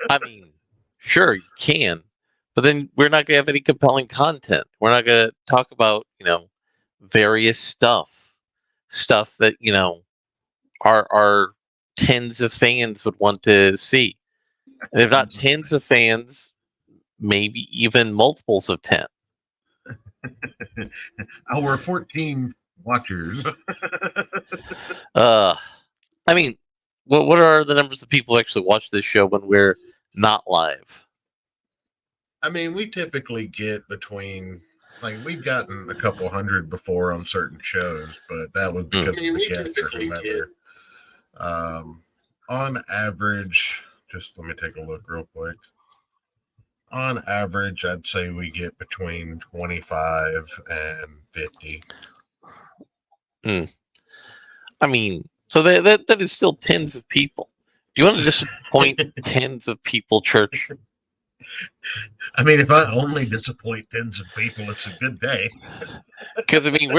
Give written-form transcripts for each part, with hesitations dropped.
I mean, sure, you can, but then we're not going to have any compelling content. We're not going to talk about, various stuff that, our tens of fans would want to see. And if not tens of fans, maybe even multiples of 10. Our 14 watchers. I mean, what are the numbers of people who actually watch this show when we're not live? I mean, we typically get between, like, we've gotten a couple hundred before on certain shows, but that was because of the guest or whomever. On average, just let me take a look real quick. On average, I'd say we get between 25 and 50. I mean, so that is still tens of people. Do you want to disappoint tens of people, Church? I mean, if I only disappoint tens of people, it's a good day. Because I mean,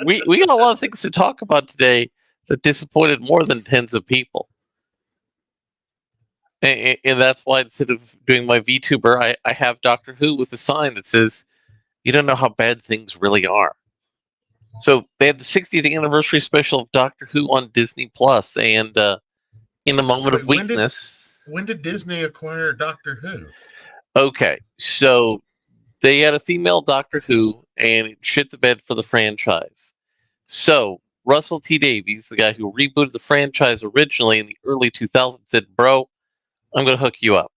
we got a lot of things to talk about today that disappointed more than tens of people, and that's why instead of doing my VTuber, I have Doctor Who with a sign that says, "You don't know how bad things really are." So they had the 60th anniversary special of Doctor Who on Disney Plus, and in the moment of weakness, when did Disney acquire Doctor Who? Okay, so they had a female Doctor Who, and it shit the bed for the franchise. So Russell T Davies, the guy who rebooted the franchise originally in the early 2000s, said, "Bro, I'm going to hook you up.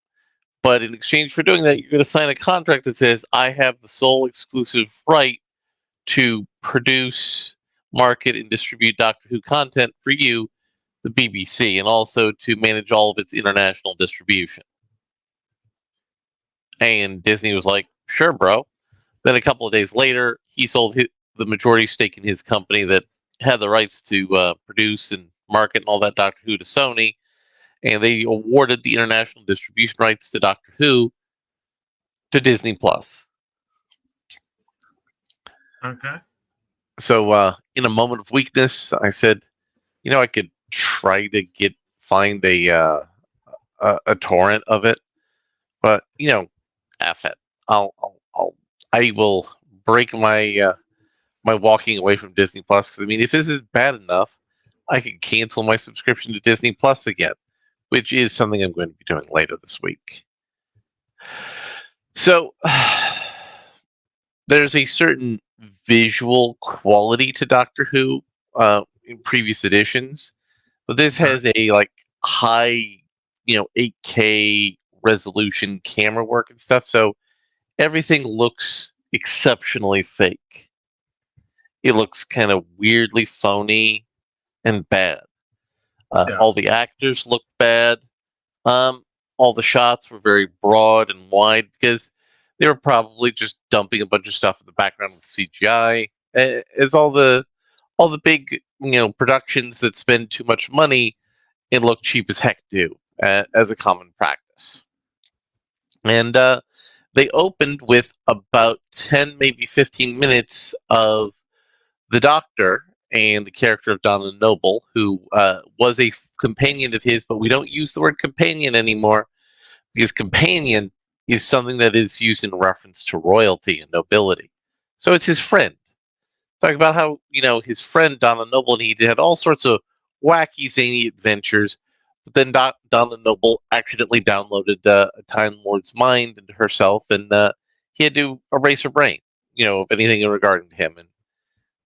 But in exchange for doing that, you're going to sign a contract that says I have the sole exclusive right to produce, market, and distribute Doctor Who content for you, the BBC, and also to manage all of its international distribution." And Disney was like, "Sure, bro." Then a couple of days later, he sold the majority stake in his company that had the rights to produce and market and all that Doctor Who to Sony, and they awarded the international distribution rights to Doctor Who to Disney Plus. Okay. So, in a moment of weakness, I said, I could try to find a torrent of it, but F it. I will break my my walking away from Disney Plus, because I mean, if this is bad enough, I can cancel my subscription to Disney Plus again, which is something I'm going to be doing later this week. So there's a certain visual quality to Doctor Who in previous editions, but this has a high 8K resolution camera work and stuff, so everything looks exceptionally fake. It looks kind of weirdly phony and bad. All the actors looked bad. All the shots were very broad and wide because they were probably just dumping a bunch of stuff in the background with CGI. As all the big productions that spend too much money and look cheap as heck do, as a common practice. And they opened with about 10, maybe 15 minutes of the Doctor and the character of Donna Noble, who was a companion of his, but we don't use the word companion anymore because companion is something that is used in reference to royalty and nobility. So it's his friend. Talking about how, his friend Donna Noble and he had all sorts of wacky, zany adventures, but then Donna Noble accidentally downloaded a Time Lord's mind into herself, and he had to erase her brain, of anything regarding him. And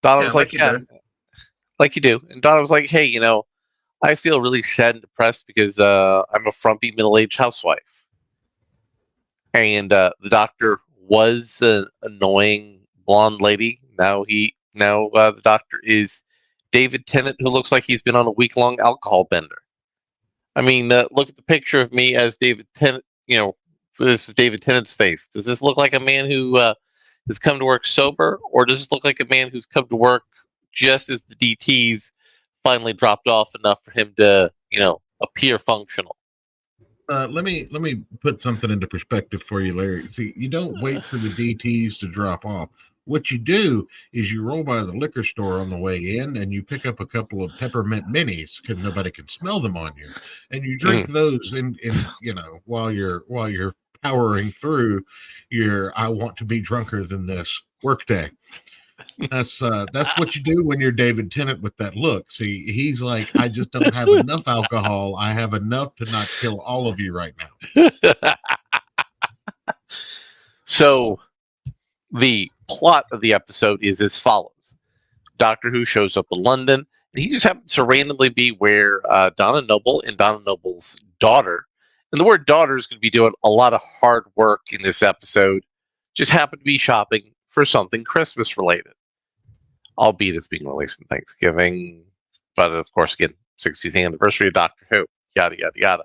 Donna was like, "Yeah, like you do." And Donna was like, "Hey, I feel really sad and depressed because I'm a frumpy middle-aged housewife." And the Doctor was an annoying blonde lady. Now the Doctor is David Tennant, who looks like he's been on a week-long alcohol bender. I mean, look at the picture of me as David Tennant. This is David Tennant's face. Does this look like a man who has come to work sober, or does this look like a man who's come to work just as the DTs finally dropped off enough for him to, appear functional? Let me put something into perspective for you, Larry. See, you don't wait for the DTs to drop off. What you do is you roll by the liquor store on the way in and you pick up a couple of peppermint minis because nobody can smell them on you. And you drink those in while you're powering through your I want to be drunker than this workday. That's what you do when you're David Tennant with that look. See, he's like, I just don't have enough alcohol. I have enough to not kill all of you right now. So the plot of the episode is as follows. Doctor Who shows up in London, and he just happens to randomly be where Donna Noble and Donna Noble's daughter, and the word daughter is going to be doing a lot of hard work in this episode, just happen to be shopping for something Christmas related. Albeit it's being released on Thanksgiving, but of course, again, 60th anniversary of Doctor Who, yada, yada, yada.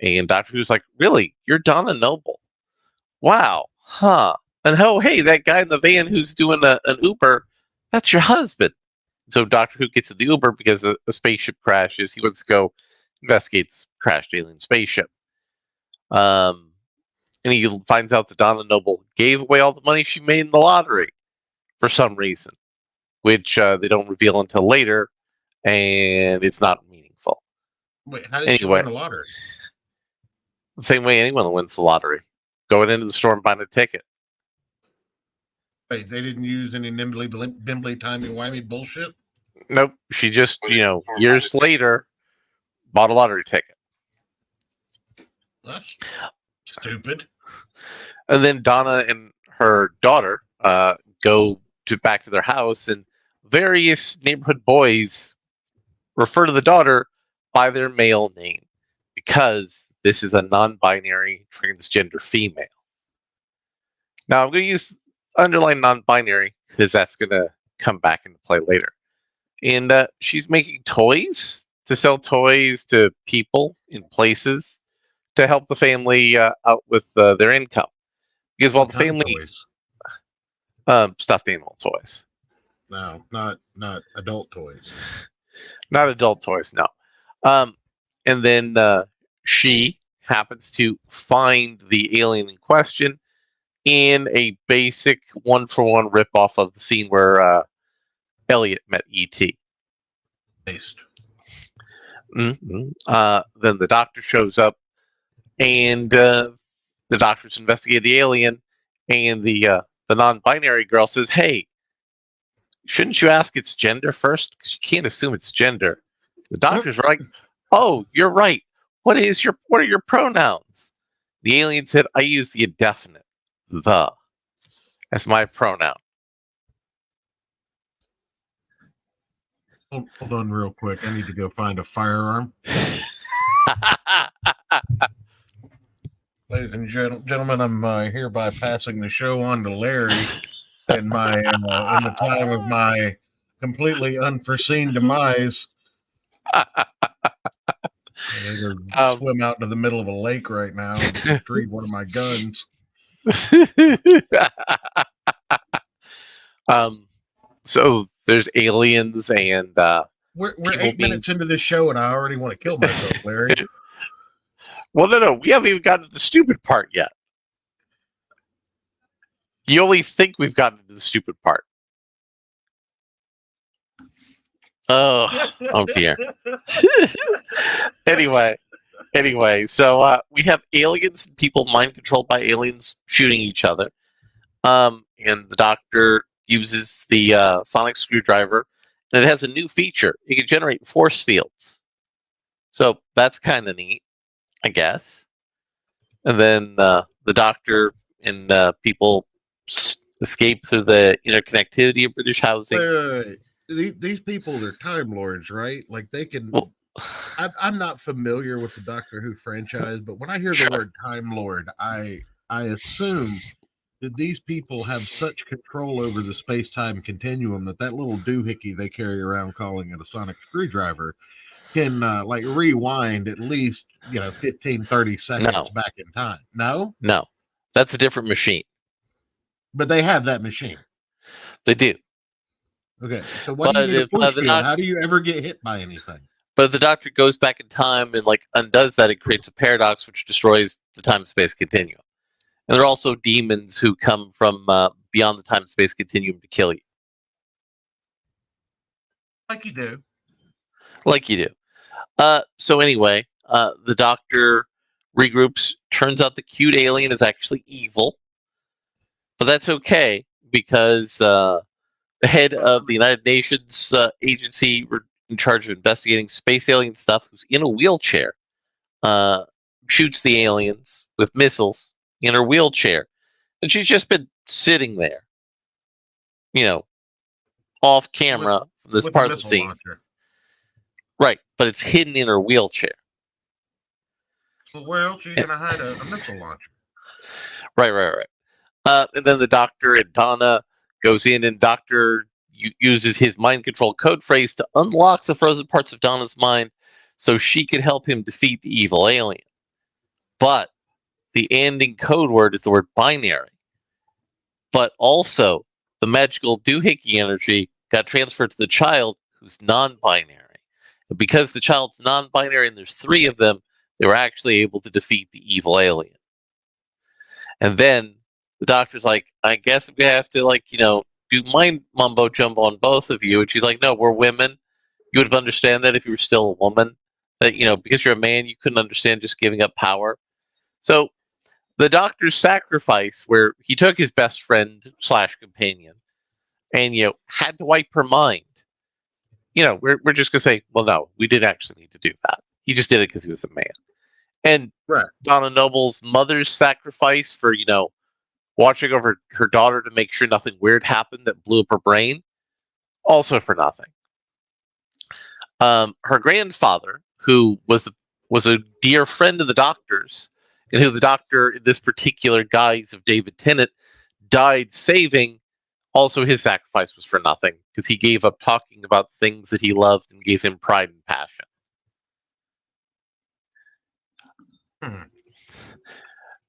And Doctor Who's like, really? You're Donna Noble? Wow, huh. And oh, hey, that guy in the van who's doing an Uber, that's your husband. So Doctor Who gets in the Uber because a spaceship crashes. He wants to go investigate this crashed alien spaceship. And he finds out that Donna Noble gave away all the money she made in the lottery for some reason, which they don't reveal until later, and it's not meaningful. Wait, how did she win the lottery? The same way anyone wins the lottery. Going into the store and buying a ticket. Wait, they didn't use any nimbly, bimbly, timey-wimey bullshit? Nope. She just, years later, bought a lottery ticket. That's stupid. And then Donna and her daughter go back to their house, and various neighborhood boys refer to the daughter by their male name because this is a non-binary transgender female. Now I'm going to use underline non-binary because that's going to come back into play later. And she's making toys to sell toys to people in places to help the family out with their income. Because while the family stuffed animal toys. No, not adult toys. Not adult toys, no. And then she happens to find the alien in question in a basic one-for-one ripoff of the scene where Elliot met E.T. Based. Mm-hmm. Then the doctor shows up, and the doctor's investigating the alien, and the non-binary girl says, "Hey, shouldn't you ask its gender first? Because you can't assume it's gender." The doctor's like, "Oh, you're right. What are your pronouns?" The alien said, "I use the indefinite, the, as my pronoun." Hold on real quick. I need to go find a firearm. Ladies and gentlemen, I'm hereby passing the show on to Larry in my in the time of my completely unforeseen demise. I'm gonna swim out into the middle of a lake right now and retrieve one of my guns. So there's aliens and we're 8 minutes into this show and I already want to kill myself, Larry. Well, no, we haven't even gotten to the stupid part yet. You only think we've gotten to the stupid part. Oh dear. Anyway, so we have aliens and people mind controlled by aliens shooting each other. And the doctor uses the sonic screwdriver, and it has a new feature. It can generate force fields. So that's kind of neat, I guess. And then the doctor and people escape through the interconnectivity of British housing. These people are Time Lords, right? Like they can. Well, I'm not familiar with the Doctor Who franchise, but when I hear the word Time Lord, I assume that these people have such control over the space-time continuum that little doohickey they carry around calling it a sonic screwdriver can like rewind at least 15-30 seconds back in time. No, that's a different machine. But they have that machine. They do. Okay, so what do you need a force field? How do you ever get hit by anything? But if the doctor goes back in time and undoes that, it creates a paradox which destroys the time-space continuum. And there are also demons who come from beyond the time-space continuum to kill you. Like you do. Like you do. So anyway, the Doctor regroups. Turns out the cute alien is actually evil. But that's okay, because the head of the United Nations agency in charge of investigating space alien stuff, who's in a wheelchair, shoots the aliens with missiles in her wheelchair. And she's just been sitting there, off camera from this part of the scene. Launcher. Right, but it's hidden in her wheelchair. Well, where else are you going to hide a missile launcher? Right. And then the Doctor and Donna goes in, and Doctor uses his mind control code phrase to unlock the frozen parts of Donna's mind so she could help him defeat the evil alien. But the ending code word is the word binary. But also, the magical doohickey energy got transferred to the child, who's non-binary. And because the child's non-binary and there's 3 of them, they were actually able to defeat the evil alien. And then the Doctor's like, I guess we have to, do mind mumbo jumbo on both of you. And she's like, no, we're women. You would have understand that if you were still a woman. That, because you're a man, you couldn't understand just giving up power. So the Doctor's sacrifice, where he took his best friend / companion and, had to wipe her mind. We're just going to say, well, no, we didn't actually need to do that. He just did it because he was a man. And right. Donna Noble's mother's sacrifice for, watching over her daughter to make sure nothing weird happened that blew up her brain, also for nothing. Her grandfather, who was a dear friend of the Doctor's, and who the Doctor, in this particular guise of David Tennant, died saving, also his sacrifice was for nothing, because he gave up talking about things that he loved and gave him pride and passion.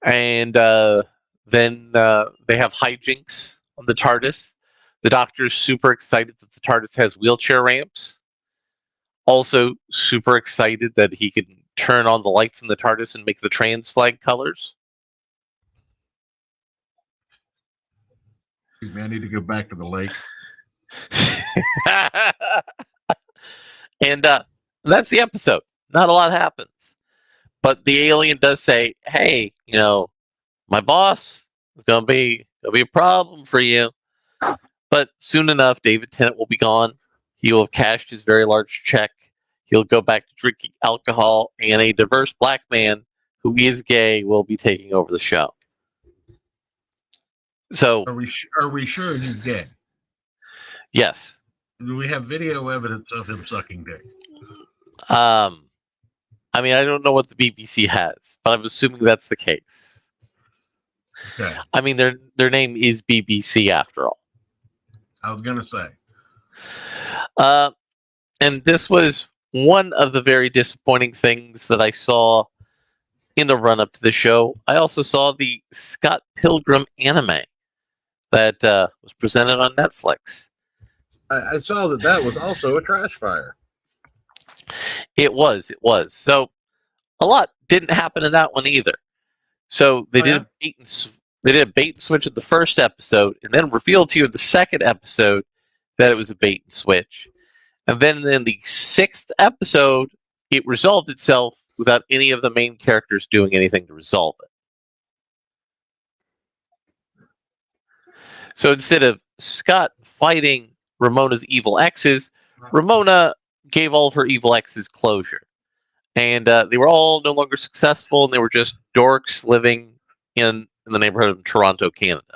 And then they have hijinks on the TARDIS. The Doctor's super excited that the TARDIS has wheelchair ramps. Also super excited that he can turn on the lights in the TARDIS and make the trans flag colors. Excuse me, I need to go back to the lake. And that's the episode. Not a lot happens. But the alien does say, hey, my boss is going to be a problem for you. But soon enough, David Tennant will be gone. He will have cashed his very large check. He'll go back to drinking alcohol, and a diverse black man who is gay will be taking over the show. So, are we sure he's gay? Yes. Do we have video evidence of him sucking dick? I don't know what the BBC has, but I'm assuming that's the case. Okay. Their name is BBC after all. I was gonna say. And this was one of the very disappointing things that I saw in the run-up to the show. I also saw the Scott Pilgrim anime that was presented on Netflix. I saw that was also a trash fire. It was. So a lot didn't happen in that one either. So they did a bait and switch at the first episode, and then revealed to you in the second episode that it was a bait and switch. And then in the 6th episode, it resolved itself without any of the main characters doing anything to resolve it. So instead of Scott fighting Ramona's evil exes, Ramona gave all of her evil exes closure. And they were all no longer successful, and they were just dorks living in the neighborhood of Toronto, Canada.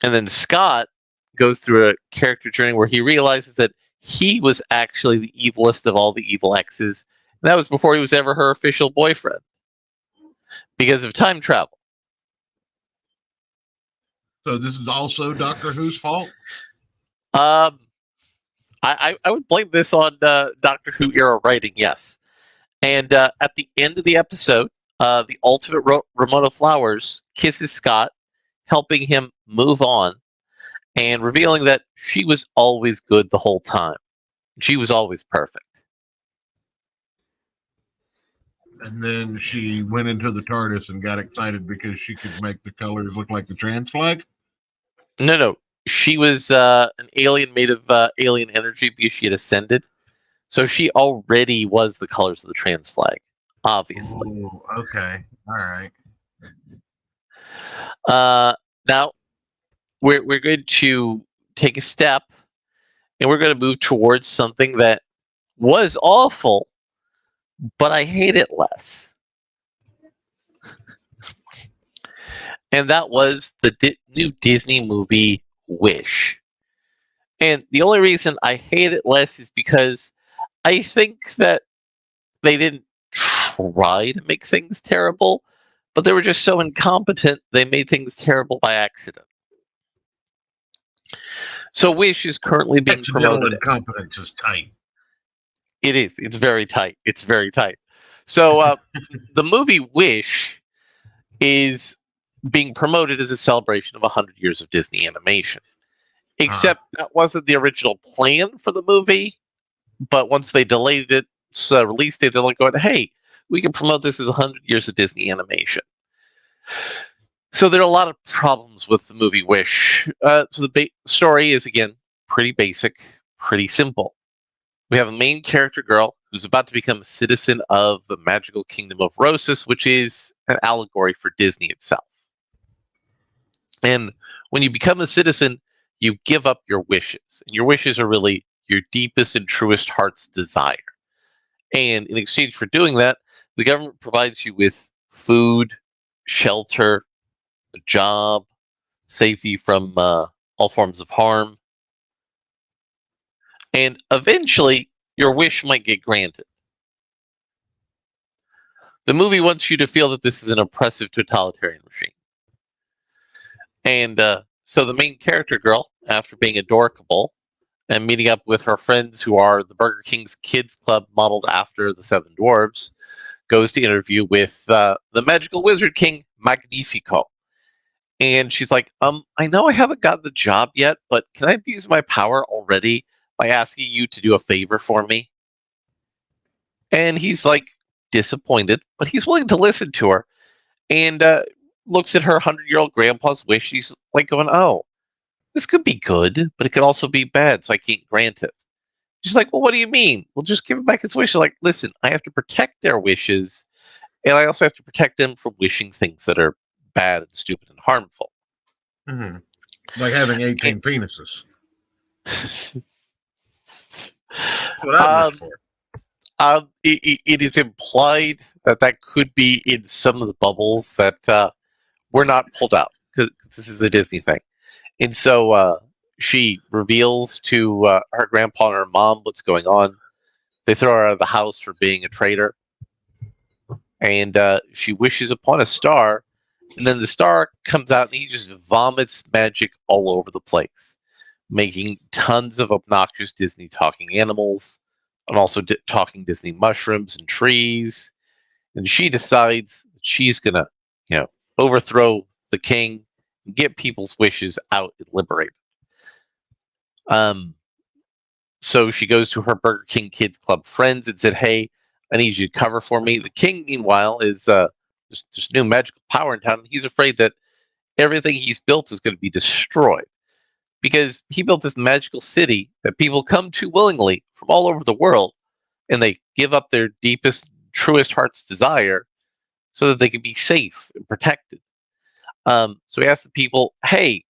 And then Scott goes through a character journey where he realizes that he was actually the evilest of all the evil exes. And that was before he was ever her official boyfriend. Because of time travel. So this is also Doctor Who's fault? I would blame this on Doctor Who era writing, yes. And at the end of the episode, the ultimate Ramona Flowers kisses Scott, helping him move on, and revealing that she was always good the whole time. She was always perfect. And then she went into the TARDIS and got excited because she could make the colors look like the trans flag. No. She was an alien made of alien energy because she had ascended. So she already was the colors of the trans flag, obviously. Oh, okay. All right. Now we're going to take a step, and we're going to move towards something that was awful, but I hate it less. And that was the new Disney movie Wish. And the only reason I hate it less is because I think that they didn't try to make things terrible, but they were just so incompetent they made things terrible by accident. So Wish is currently being Accidental promoted. incompetence is tight. It is. It's very tight. It's very tight. So the movie Wish is being promoted as a celebration of 100 years of Disney animation. Except that wasn't the original plan for the movie. But once they delayed it, release date, they're like going, hey, we can promote this as 100 years of Disney animation. So there are a lot of problems with the movie Wish. So the story is, again, pretty basic, pretty simple. We have a main character girl who's about to become a citizen of the magical kingdom of Rosis, which is an allegory for Disney itself. And when you become a citizen, you give up your wishes. And your wishes are really your deepest and truest heart's desire. And in exchange for doing that, the government provides you with food, shelter, a job, safety from all forms of harm. And eventually, your wish might get granted. The movie wants you to feel that this is an oppressive totalitarian regime. And so the main character girl, after being adorable and meeting up with her friends who are the Burger King's Kids Club modeled after the Seven Dwarves, goes to interview with the magical wizard king Magnifico. And she's like, I know I haven't got the job yet, but can I abuse my power already by asking you to do a favor for me? And he's like disappointed, but he's willing to listen to her and looks at her 100-year-old grandpa's wish. He's like going, oh, this could be good, but it could also be bad, so I can't grant it. She's like, well, what do you mean? Well, just give him back his wish. She's like, listen, I have to protect their wishes, and I also have to protect them from wishing things that are bad and stupid and harmful. Mm-hmm. Like having 18 penises. That's what I wish for. It is implied that could be in some of the bubbles that were not pulled out, because this is a Disney thing. And so she reveals to her grandpa and her mom what's going on. They throw her out of the house for being a traitor. And she wishes upon a star. And then the star comes out and he just vomits magic all over the place, making tons of obnoxious Disney talking animals and also talking Disney mushrooms and trees. And she decides that she's going to, overthrow the king and get people's wishes out and liberated. So she goes to her Burger King Kids Club friends and said, hey, I need you to cover for me. The king, meanwhile, is there's new magical power in town. And he's afraid that everything he's built is going to be destroyed because he built this magical city that people come to willingly from all over the world, and they give up their deepest, truest heart's desire so that they can be safe and protected. So he asked the people, hey,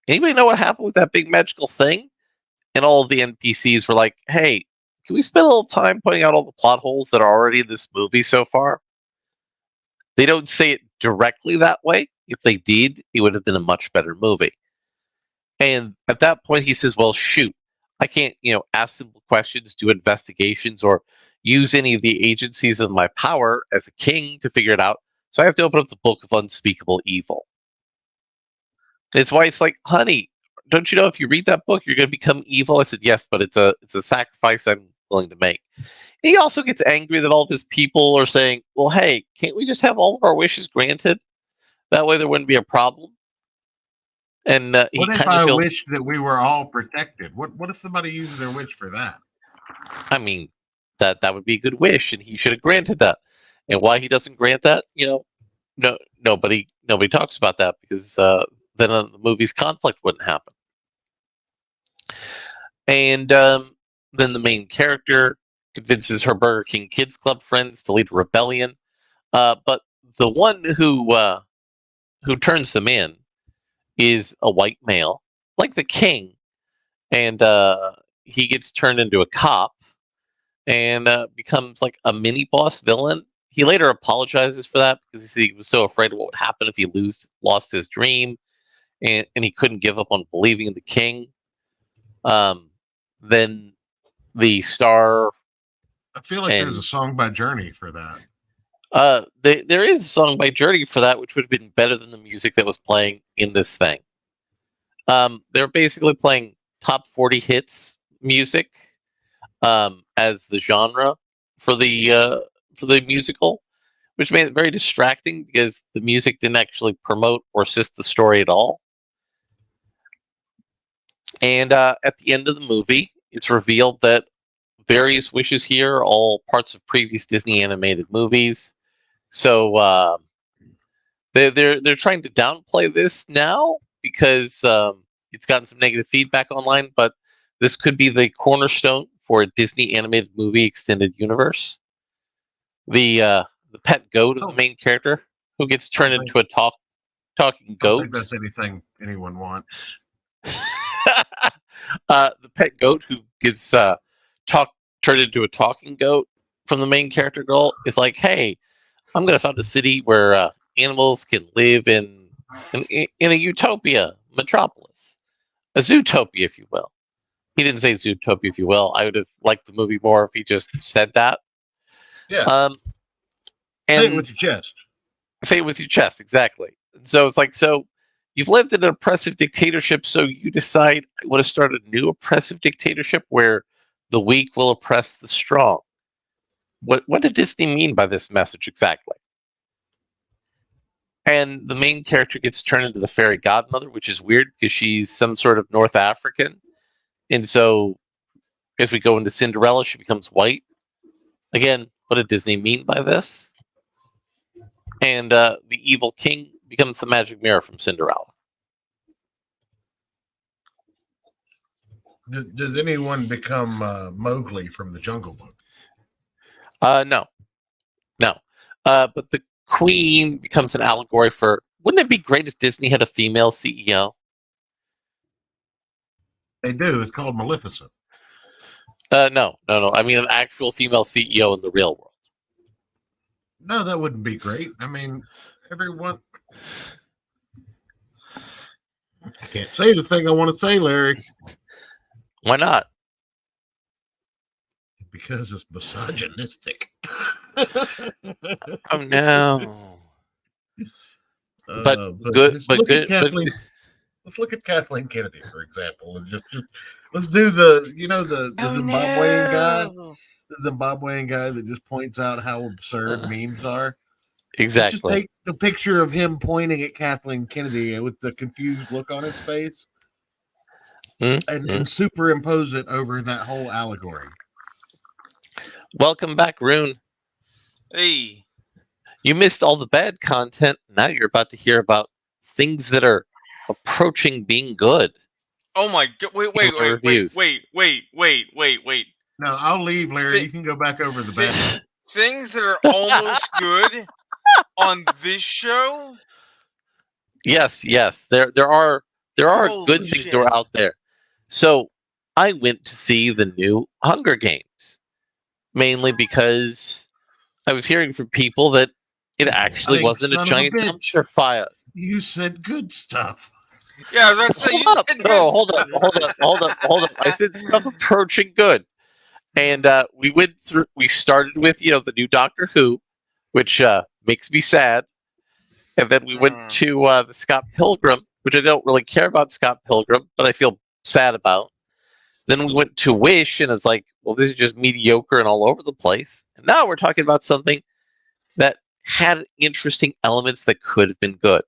anybody know what happened with that big magical thing? And all of the NPCs were like, hey, can we spend a little time pointing out all the plot holes that are already in this movie so far? They don't say it directly that way. If they did, it would have been a much better movie. And at that point, he says, well, shoot, I can't, ask simple questions, do investigations, or use any of the agencies of my power as a king to figure it out. So I have to open up the book of unspeakable evil. And his wife's like, honey, don't you know if you read that book, you're going to become evil? I said, yes, but it's a sacrifice I'm willing to make. And he also gets angry that all of his people are saying, well, hey, can't we just have all of our wishes granted? That way there wouldn't be a problem. And he What if kind of I feels, wish that we were all protected? What if somebody uses their wish for that? I mean, that would be a good wish, and he should have granted that. And why he doesn't grant that, no, nobody talks about that, because then the movie's conflict wouldn't happen. And then the main character convinces her Burger King Kids Club friends to lead a rebellion. But the one who turns them in is a white male, like the king, and he gets turned into a cop and becomes like a mini boss villain. He later apologizes for that because he was so afraid of what would happen if he lost his dream, and he couldn't give up on believing in the king. Then the star. I feel like there's a song by Journey for that. There is a song by Journey for that, which would have been better than the music that was playing in this thing. They're basically playing top 40 hits music as the genre for the musical, which made it very distracting because the music didn't actually promote or assist the story at all. And at the end of the movie, it's revealed that various wishes here are all parts of previous Disney animated movies. So they're trying to downplay this now because it's gotten some negative feedback online. But this could be the cornerstone for a Disney animated movie extended universe. The pet goat of the main character, who gets turned into a talking goat. I don't think that's anything anyone wants. The pet goat who gets turned into a talking goat from the main character girl is like, hey, I'm going to found a city where animals can live in a utopia, metropolis, a zootopia, if you will. He didn't say zootopia, if you will. I would have liked the movie more if he just said that. Yeah. Say it with your chest. Say it with your chest, exactly. So it's like, so you've lived in an oppressive dictatorship, so you decide, I want to start a new oppressive dictatorship where the weak will oppress the strong. What did Disney mean by this message exactly? And the main character gets turned into the fairy godmother, which is weird because she's some sort of North African. And so as we go into Cinderella, she becomes white. Again, what did Disney mean by this? And the evil king becomes the magic mirror from Cinderella. Does anyone become Mowgli from the Jungle Book? No. But the queen becomes an allegory for. Wouldn't it be great if Disney had a female CEO? They do. It's called Maleficent. No. I mean, an actual female CEO in the real world. No, that wouldn't be great. I mean, everyone. I can't say the thing I want to say, Larry. Why not? Because it's misogynistic. Oh no! But good. Let's look at Kathleen Kennedy, for example, and just let's do the Zimbabwean guy, the Zimbabwean guy that just points out how absurd memes are. Exactly. Let's just take the picture of him pointing at Kathleen Kennedy with the confused look on his face, and superimpose it over that whole allegory. Welcome back, Rune. Hey. You missed all the bad content. Now you're about to hear about things that are approaching being good. Oh my god! Wait! No, I'll leave, Larry. You can go back over the bad. Things that are almost good on this show. Yes. There are Holy good things that are out there. So I went to see the new Hunger Games, mainly because I was hearing from people that it actually wasn't a giant dumpster fire. You said good stuff. Yeah, I was about to say. Hold up. I said stuff approaching good, and we started with the new Doctor Who, which makes me sad, and then we went to the Scott Pilgrim, which I don't really care about Scott Pilgrim, but I feel sad about. Then we went to Wish, and it's like, well, this is just mediocre and all over the place. And now we're talking about something that had interesting elements that could have been good.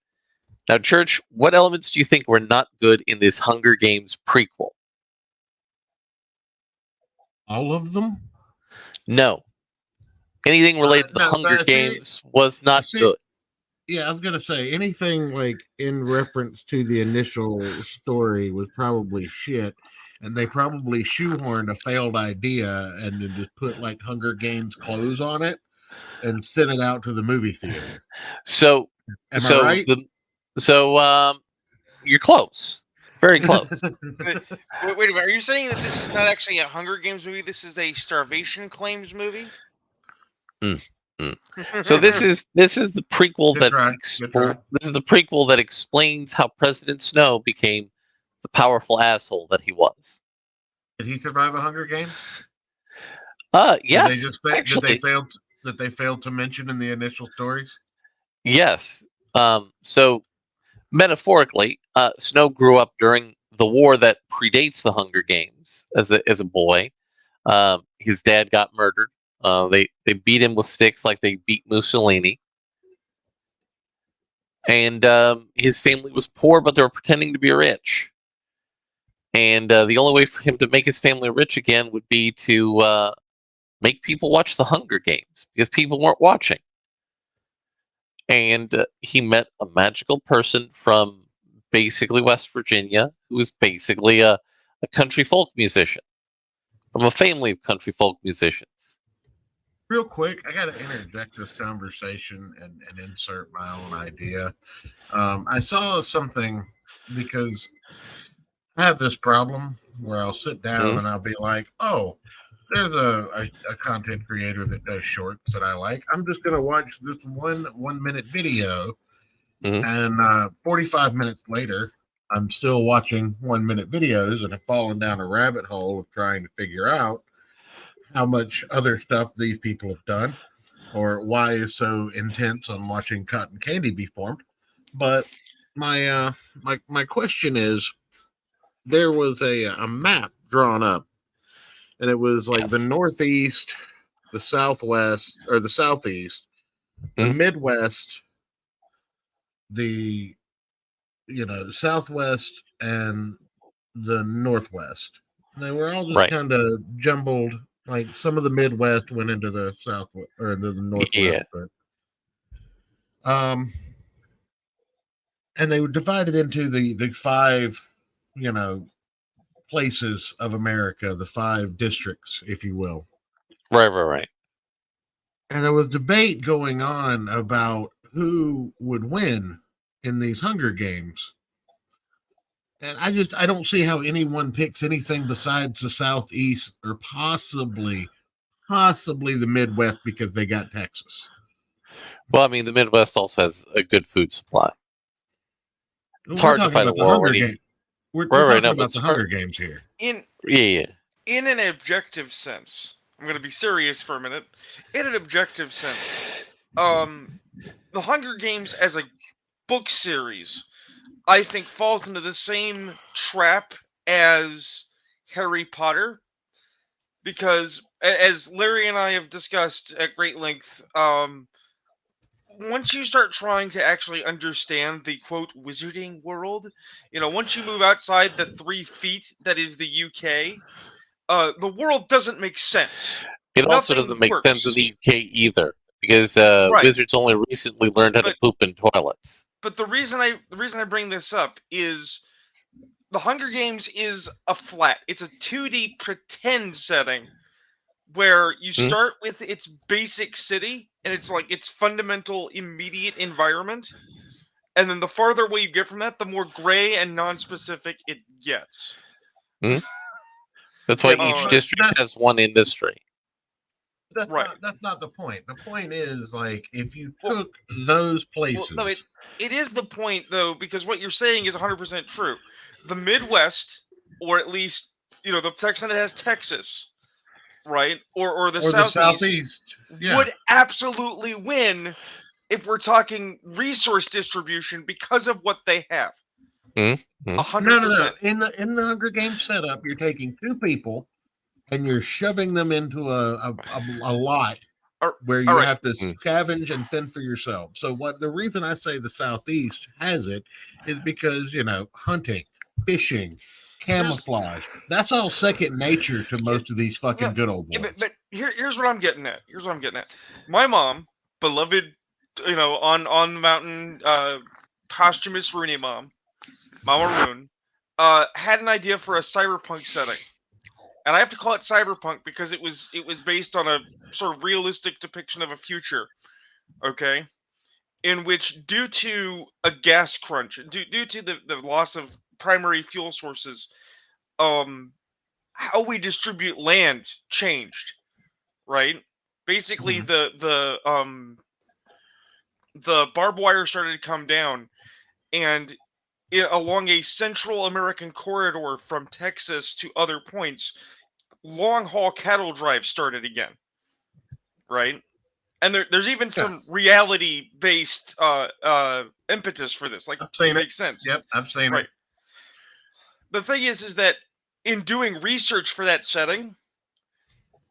Now, Church, what elements do you think were not good in this Hunger Games prequel? All of them? No. Anything related to the No, Hunger but Games was not good. Yeah, I was gonna say anything like in reference to the initial story was probably shit, and they probably shoehorned a failed idea and then just put like Hunger Games clothes on it and sent it out to the movie theater. So, Am I so right? you're close, very close. Wait a minute. Are you saying that this is not actually a Hunger Games movie? This is a starvation claims movie? So this is the prequel Good try. Good try. this is the prequel that explains how President Snow became the powerful asshole that he was. Did he survive a Hunger Games? Yes, Did they failed to mention in the initial stories? yes. So metaphorically, Snow grew up during the war that predates the Hunger Games as a boy. His dad got murdered. They beat him with sticks like they beat Mussolini. And his family was poor, but they were pretending to be rich. And the only way for him to make his family rich again would be to make people watch the Hunger Games because people weren't watching. And he met a magical person from basically West Virginia who was basically a country folk musician from a family of country folk musicians. Real quick, I got to interject this conversation and insert my own idea. I saw something because I have this problem where I'll sit down and I'll be like, oh, there's a content creator that does shorts that I like. I'm just going to watch this 1 minute video. And 45 minutes later, I'm still watching 1 minute videos and have fallen down a rabbit hole of trying to figure out how much other stuff these people have done or why is so intense on watching cotton candy be formed. But my question is, there was a map drawn up, and it was like the Northeast, the Southwest, or the Southeast, the Midwest, the Southwest, and the Northwest. They were all just kind of jumbled. Like some of the Midwest went into the Southwest or into the Northwest, but and they were divided into the five, places of America, the five districts, if you will. Right. And there was debate going on about who would win in these Hunger Games. And I don't see how anyone picks anything besides the Southeast or possibly the Midwest because they got Texas. Well, I mean, the Midwest also has a good food supply. It's hard to fight a war when you... We're talking about the Hunger Games here. In an objective sense, I'm going to be serious for a minute. In an objective sense, the Hunger Games as a book series, I think, falls into the same trap as Harry Potter, because as Larry and I have discussed at great length, once you start trying to actually understand the quote wizarding world, once you move outside the 3 feet that is the UK, the world doesn't make sense. It also doesn't make sense in the UK either, because wizards only recently learned how to poop in toilets. But the reason I bring this up is the Hunger Games is a flat. It's a 2D pretend setting where you start with its basic city and it's like its fundamental immediate environment, and then the farther away you get from that, the more gray and non-specific it gets. That's why each district has one industry. That's not the point. The point is, like, if you took those places... Well, no, it is the point, though, because what you're saying is 100% true. The Midwest, or at least, the section that has Texas, right? Or the Southeast would absolutely win if we're talking resource distribution because of what they have. 100%. No. In the Hunger Games setup, you're taking 2 people and you're shoving them into a lot where you have to scavenge and fend for yourself. So the reason I say the Southeast has it is because, hunting, fishing, camouflage, that's all second nature to most of these fucking good old boys. here's what I'm getting at. My mom, beloved, on the mountain, posthumous Rooney mom, Mama Rune, had an idea for a cyberpunk setting, and I have to call it cyberpunk because it was based on a sort of realistic depiction of a future, okay, in which, due to a gas crunch, due to the loss of primary fuel sources, how we distribute land changed, right? Basically, the barbed wire started to come down, and along a Central American corridor from Texas to other points, long haul cattle drives started again, right? And there's even some reality based impetus for this. Like, it makes sense. Yep, I've seen right. it. The thing is that in doing research for that setting,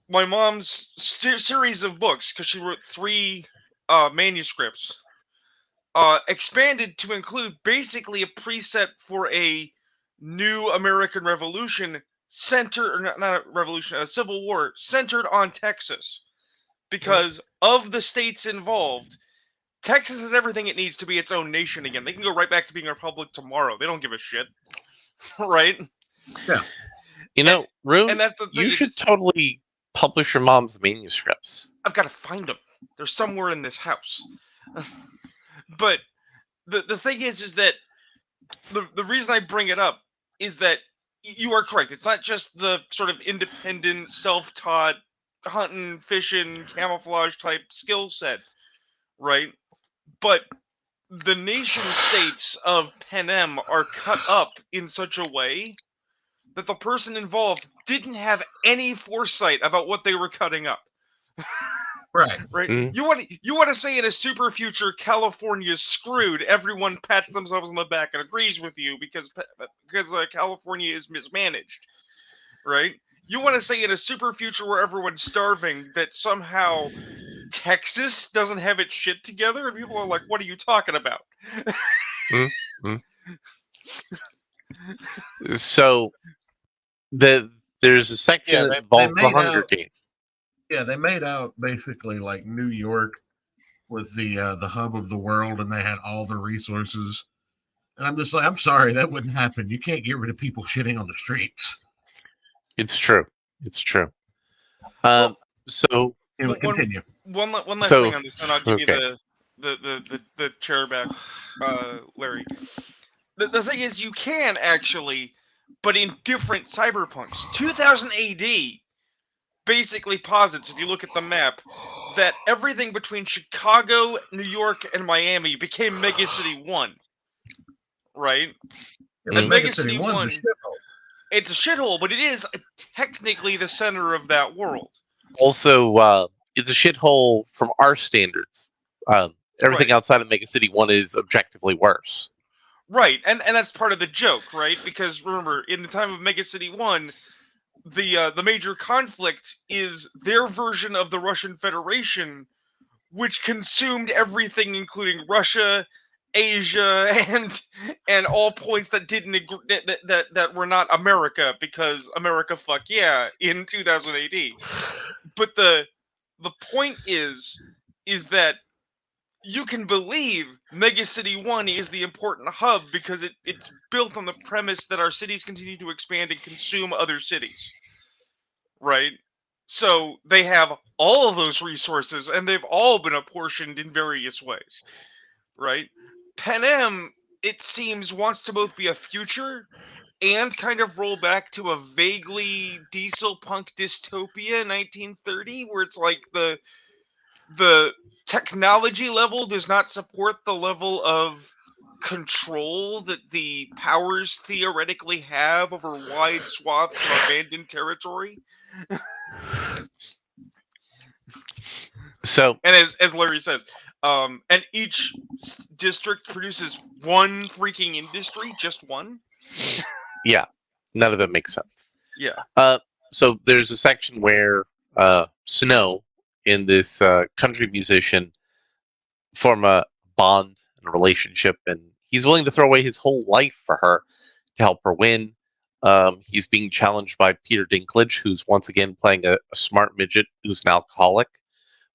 my mom's series of books, because she wrote 3 manuscripts, expanded to include basically a preset for a new American Revolution not a revolution, a civil war centered on Texas, because of the states involved. Texas has everything it needs to be its own nation again. They can go right back to being a republic tomorrow. They don't give a shit, right? Yeah. Rune, and that's the thing. You should totally publish your mom's manuscripts. I've got to find them. They're somewhere in this house. But the thing is that the reason I bring it up is that you are correct. It's not just the sort of independent, self-taught, hunting, fishing, camouflage type skill set, right? But the nation states of Panem are cut up in such a way that the person involved didn't have any foresight about what they were cutting up. Right. You want to say in a super future California's screwed, everyone pats themselves on the back and agrees with you because California is mismanaged, right? You want to say in a super future where everyone's starving that somehow Texas doesn't have its shit together, and people are like, "What are you talking about?" So there's a section that involves the Hunger Games. Yeah, they made out basically like New York was the hub of the world, and they had all the resources. And I'm just like, I'm sorry, that wouldn't happen. You can't get rid of people shitting on the streets. It's true. So continue. One last thing on this, and I'll give you the chair back, Larry. The thing is, you can actually, but in different cyberpunks. 2000 AD basically posits, if you look at the map, that everything between Chicago, New York, and Miami became Mega City 1. Right? And Mega City 1's a shithole. It's a shithole, but it is technically the center of that world. Also, it's a shithole from our standards. Everything outside of Mega City 1 is objectively worse. Right, and that's part of the joke, right? Because remember, in the time of Mega City 1, the major conflict is their version of the Russian Federation, which consumed everything, including Russia, Asia, and all points that didn't that were not America, because America, fuck yeah, in 2000 AD. But the point is that you can believe Mega City 1 is the important hub because it's built on the premise that our cities continue to expand and consume other cities. Right? So they have all of those resources, and they've all been apportioned in various ways. Right? Panem, it seems, wants to both be a future and kind of roll back to a vaguely diesel punk dystopia in 1930, where it's like the technology level does not support the level of control that the powers theoretically have over wide swaths of abandoned territory. So, and as Larry says, and each district produces one freaking industry, just one. Yeah, none of it makes sense. Yeah. So there's a section where Snow and this country musician form a bond and a relationship, and he's willing to throw away his whole life for her to help her win. He's being challenged by Peter Dinklage, who's once again playing a smart midget who's an alcoholic.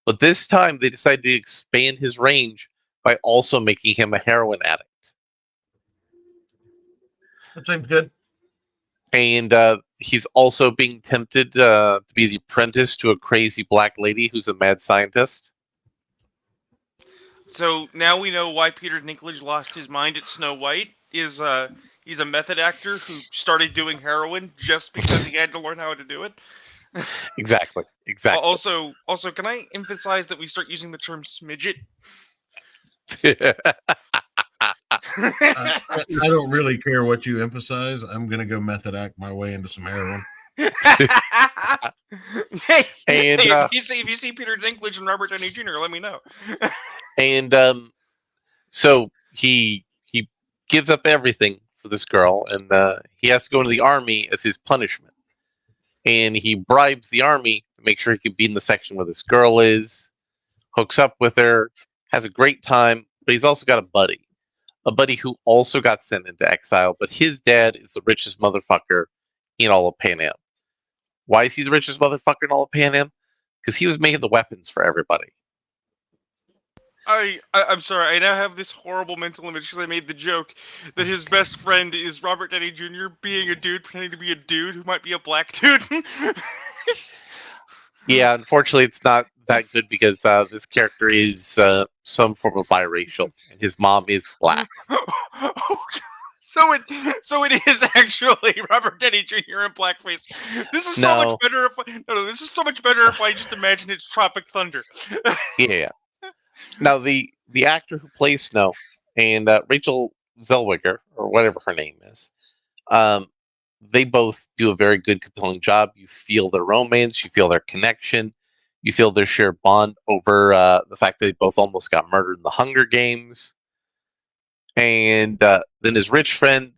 But this time they decided to expand his range by also making him a heroin addict. That seems good. And he's also being tempted to be the apprentice to a crazy black lady who's a mad scientist. So now we know why Peter Dinklage lost his mind at Snow White. He's a method actor who started doing heroin just because he had to learn how to do it. Exactly. Also, can I emphasize that we start using the term smidget? I don't really care what you emphasize. I'm going to go method act my way into some heroin. If you see Peter Dinklage and Robert Downey Jr., let me know. And so he gives up everything for this girl, and he has to go into the army as his punishment. And he bribes the army to make sure he can be in the section where this girl is, hooks up with her, has a great time, but he's also got a buddy who also got sent into exile, but his dad is the richest motherfucker in all of Pan Am. Why is he the richest motherfucker in all of Pan Am? Because he was making the weapons for everybody. I'm sorry, I now have this horrible mental image because I made the joke that his best friend is Robert Downey Jr. being a dude pretending to be a dude who might be a black dude. Yeah, unfortunately, it's not that good because this character is some form of biracial, and his mom is black. So it is actually Robert Downey Jr. in blackface. This is so much better this is so much better if I just imagine it's Tropic Thunder. Yeah. Now the actor who plays Snow and Rachel Zellweger, or whatever her name is, they both do a very good, compelling job. You feel their romance, you feel their connection, you feel their shared bond over the fact that they both almost got murdered in the Hunger Games. And then his rich friend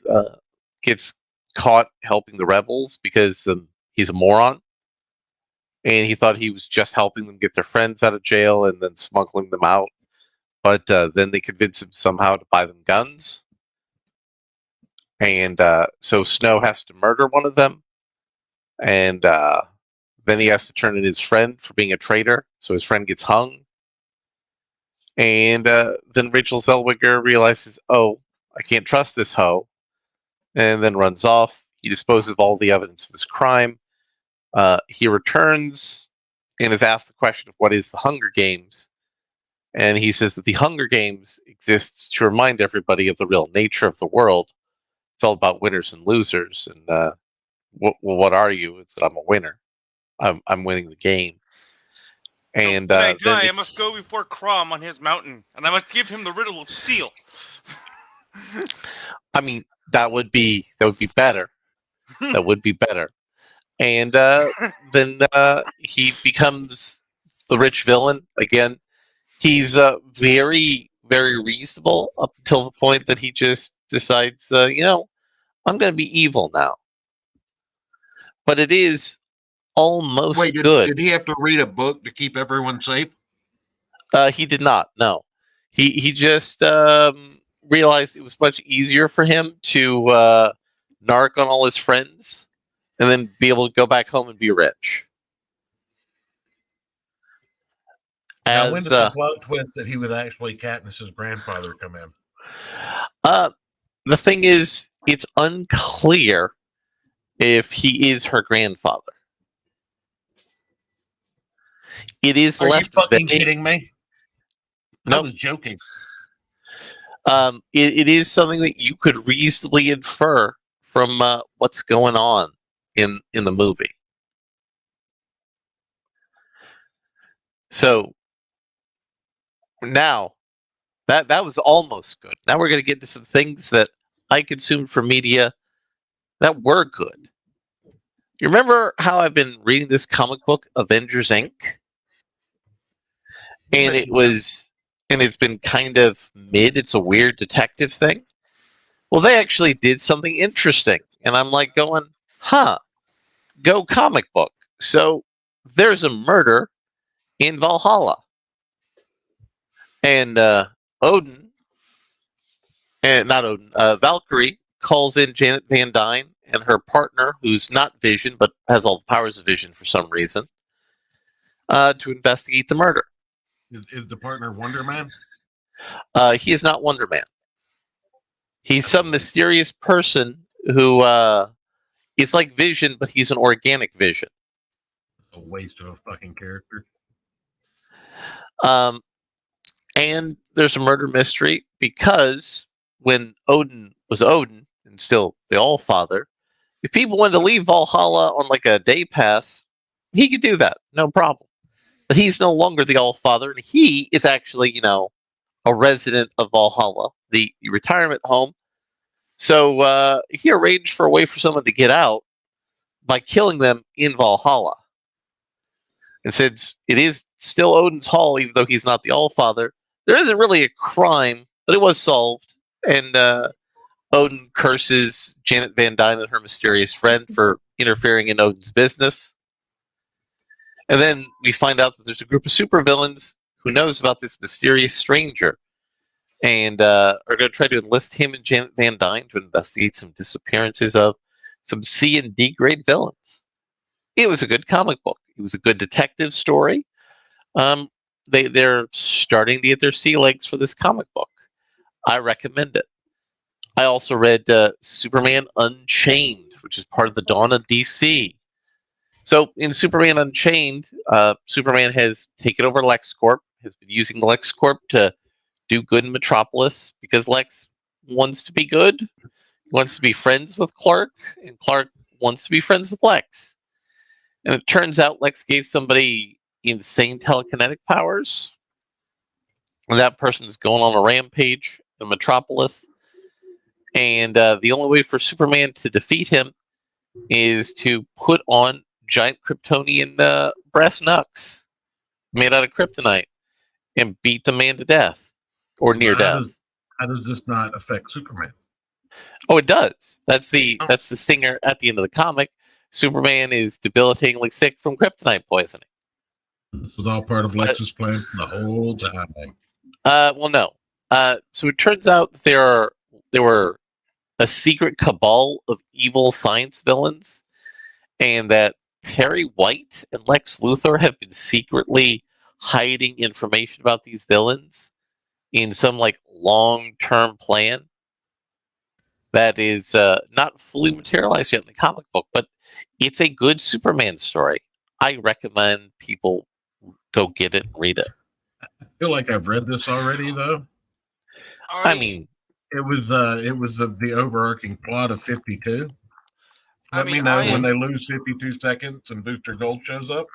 gets caught helping the rebels because he's a moron. And he thought he was just helping them get their friends out of jail and then smuggling them out. But then they convince him somehow to buy them guns. And so Snow has to murder one of them. And then he has to turn in his friend for being a traitor. So his friend gets hung. And then Rachel Zellweger realizes, oh, I can't trust this hoe. And then runs off. He disposes of all the evidence of his crime. He returns and is asked the question of what is the Hunger Games. And he says that the Hunger Games exists to remind everybody of the real nature of the world. It's all about winners and losers. And what are you? It's that I'm a winner. I'm winning the game. And when I die, I must go before Crom on his mountain, and I must give him the riddle of steel. I mean, that would be better. That would be better. And then he becomes the rich villain again. He's very, very reasonable up until the point that he just decides, I'm going to be evil now. But it is almost good. Did he have to read a book to keep everyone safe? He did not. No, he just realized it was much easier for him to narc on all his friends and then be able to go back home and be rich. Now, when did the plot twist that he was actually Katniss's grandfather come in? The thing is, it's unclear if he is her grandfather. It is left. Are you fucking kidding me? No, I was joking. It is something that you could reasonably infer from what's going on in the movie. So now that was almost good. Now we're going to get into some things that I consumed from media that were good. You remember how I've been reading this comic book, Avengers Inc.? And it's been kind of mid. It's a weird detective thing. Well, they actually did something interesting. And I'm like going, go comic book. So there's a murder in Valhalla. And Valkyrie calls in Janet Van Dyne and her partner, who's not Vision but has all the powers of Vision for some reason, to investigate the murder. Is the partner Wonder Man? He is not Wonder Man. He's some mysterious person who is like Vision, but he's an organic Vision. A waste of a fucking character. And there's a murder mystery because when Odin was Odin and still the All-Father, if people wanted to leave Valhalla on like a day pass, he could do that, no problem. But he's no longer the All-Father, and he is actually, a resident of Valhalla, the retirement home. So he arranged for a way for someone to get out by killing them in Valhalla. And since it is still Odin's Hall, even though he's not the All-Father, there isn't really a crime, but it was solved. And Odin curses Janet Van Dyne and her mysterious friend for interfering in Odin's business. And then we find out that there's a group of supervillains who knows about this mysterious stranger and are going to try to enlist him and Janet Van Dyne to investigate some disappearances of some C and D grade villains. It was a good comic book. It was a good detective story. They're starting to get their sea legs for this comic book. I recommend it. I also read Superman Unchained, which is part of the Dawn of DC. So in Superman Unchained, Superman has taken over LexCorp, has been using LexCorp to do good in Metropolis because Lex wants to be good. He wants to be friends with Clark, and Clark wants to be friends with Lex. And it turns out Lex gave somebody insane telekinetic powers. And that person is going on a rampage in Metropolis. And the only way for Superman to defeat him is to put on giant Kryptonian brass knucks made out of kryptonite and beat the man to death or near death. How does this not affect Superman? Oh, it does. That's the stinger at the end of the comic. Superman is debilitatingly sick from kryptonite poisoning. This was all part of Lex's plan the whole time. Well, no. So it turns out that there were a secret cabal of evil science villains, and that Perry White and Lex Luthor have been secretly hiding information about these villains in some long-term plan that is not fully materialized yet in the comic book, but it's a good Superman story. I recommend people go get it and read it. I feel like I've read this already, though. I mean, it was the overarching plot of 52. Let me know when they lose 52 seconds and Booster Gold shows up.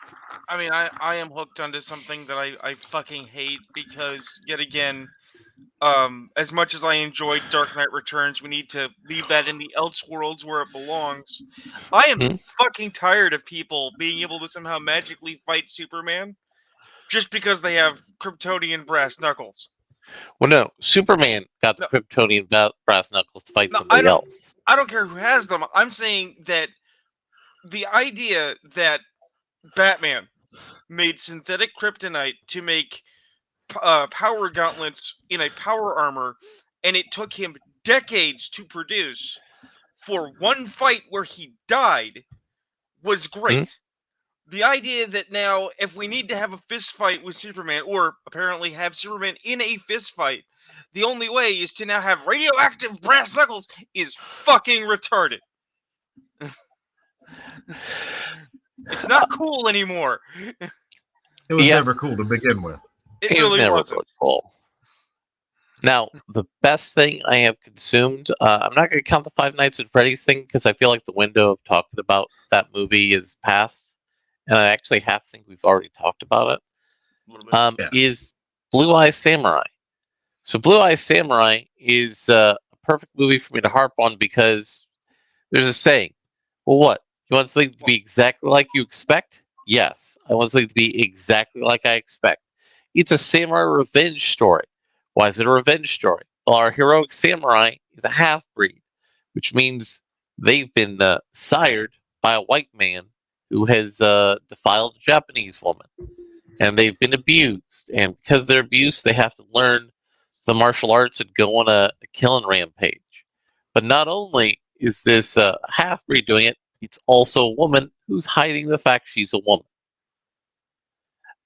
I mean, I am hooked onto something that I fucking hate because, yet again, as much as I enjoyed Dark Knight Returns, we need to leave that in the Elseworlds where it belongs. I am fucking tired of people being able to somehow magically fight Superman just because they have Kryptonian brass knuckles. Well, no, Superman got the Kryptonian brass knuckles to fight somebody else. I don't care who has them. I'm saying that the idea that Batman made synthetic kryptonite to make power gauntlets in a power armor, and it took him decades to produce for one fight where he died, was great. The idea that now, if we need to have a fist fight with Superman, or apparently have Superman in a fist fight, the only way is to now have radioactive brass knuckles is fucking retarded. It's not cool anymore. It was never cool to begin with. It really never wasn't. Really cool. Now, the best thing I have consumed, I'm not going to count the Five Nights at Freddy's thing because I feel like the window of talking about that movie is past. And I actually think we've already talked about it, is Blue Eye Samurai. So Blue Eye Samurai is a perfect movie for me to harp on because there's a saying, well, what? You want something to be exactly like you expect? Yes. I want something to be exactly like I expect. It's a samurai revenge story. Why is it a revenge story? Well, our heroic samurai is a half-breed, which means they've been sired by a white man who has defiled a Japanese woman. And they've been abused. And because they're abused, they have to learn the martial arts and go on a killing rampage. But not only is this half-breed doing it. It's also a woman who's hiding the fact she's a woman.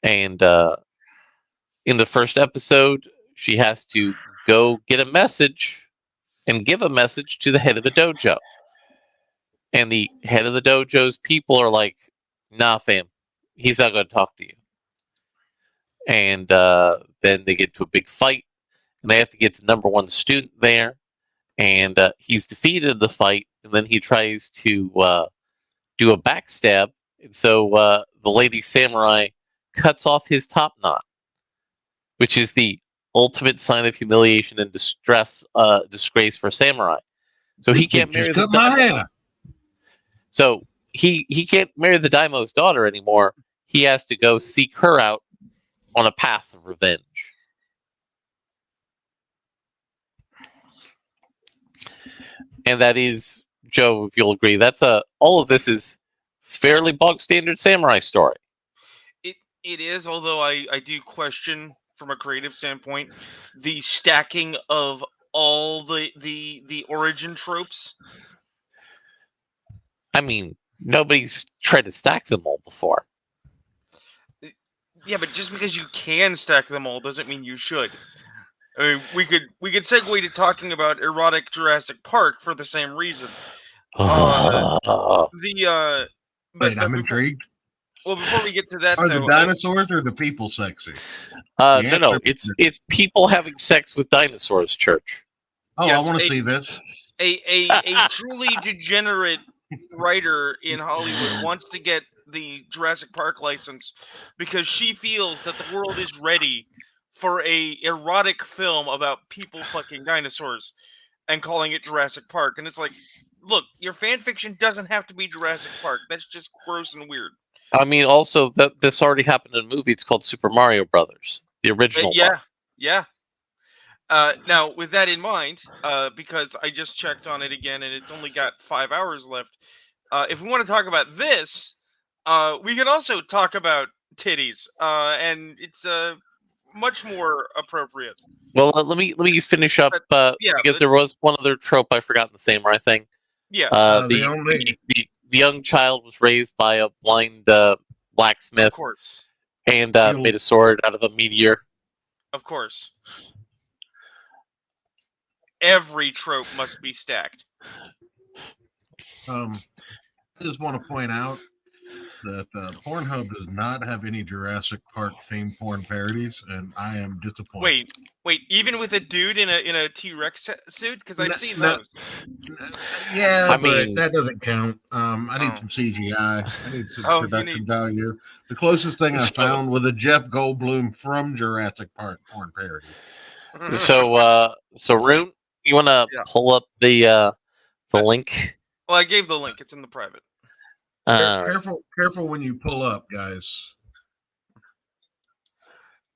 And in the first episode, she has to go get a message and give a message to the head of the dojo. And the head of the dojo's people are like, nah, fam, he's not going to talk to you. And then they get to a big fight, and they have to get the number one student there. And he's defeated in the fight, and then he tries to do a backstab. And so the lady samurai cuts off his top knot, which is the ultimate sign of humiliation and disgrace for samurai. So he can't marry the daimyo. So he can't marry the daimyo's daughter anymore. He has to go seek her out on a path of revenge. And that is, Joe, if you'll agree, that's all of this is fairly bog standard samurai story. It is, although I do question from a creative standpoint the stacking of all the origin tropes. I mean, nobody's tried to stack them all before. Yeah, but just because you can stack them all doesn't mean you should. I mean, we could segue to talking about erotic Jurassic Park for the same reason. Wait, I'm intrigued. Well, before we get to that, are the dinosaurs or the people sexy? No, it's people having sex with dinosaurs. Church. Oh, yes, I want to see this. A truly degenerate writer in Hollywood wants to get the Jurassic Park license because she feels that the world is ready for a erotic film about people fucking dinosaurs and calling it Jurassic Park. And it's like, look, your fan fiction doesn't have to be Jurassic Park. That's just gross and weird. I mean, also, this already happened in a movie. It's called Super Mario Brothers, the original one. Yeah. Now, with that in mind, because I just checked on it again and it's only got 5 hours left, if we want to talk about this, we can also talk about titties, and it's much more appropriate. Well, let me finish up because there was one other trope I forgot in the samurai thing. Yeah. The young child was raised by a blind blacksmith, of course, and made a sword out of a meteor. Of course. Every trope must be stacked. I just want to point out that Pornhub does not have any Jurassic Park themed porn parodies, and I am disappointed. Wait, even with a dude in a T-Rex suit? Because I've seen those. Yeah, but that doesn't count. I need some CGI. I need some production value. The closest thing I found was a Jeff Goldblum from Jurassic Park porn parody. So Rune, you want to pull up the link? Well, I gave the link. It's in the private. Careful when you pull up, guys.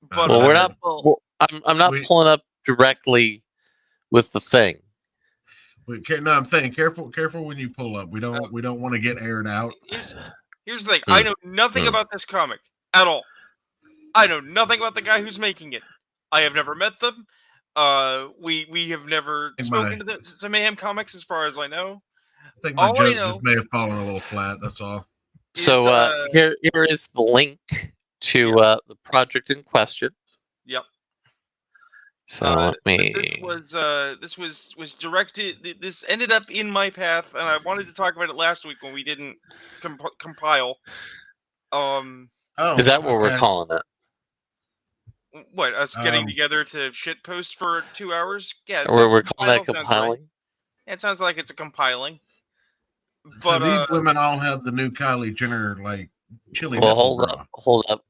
But we're not. I'm not pulling up directly with the thing. No, I'm saying careful when you pull up. We don't want to get aired out. Here's the thing. I know nothing about this comic at all. I know nothing about the guy who's making it. I have never met them. We have never spoken to Mayhem Comics, as far as I know. I think my joke just may have fallen a little flat. That's all. So here is the link to the project in question. Yep. So let me. This was directed. This ended up in my path, and I wanted to talk about it last week when we didn't compile. Is that what we're calling it? What, us getting together to shitpost for 2 hours? Yeah. We're calling that compiling? Right. Yeah, it sounds like it's a compiling. But so these women all have the new Kylie Jenner, like, chili. Well, hold up.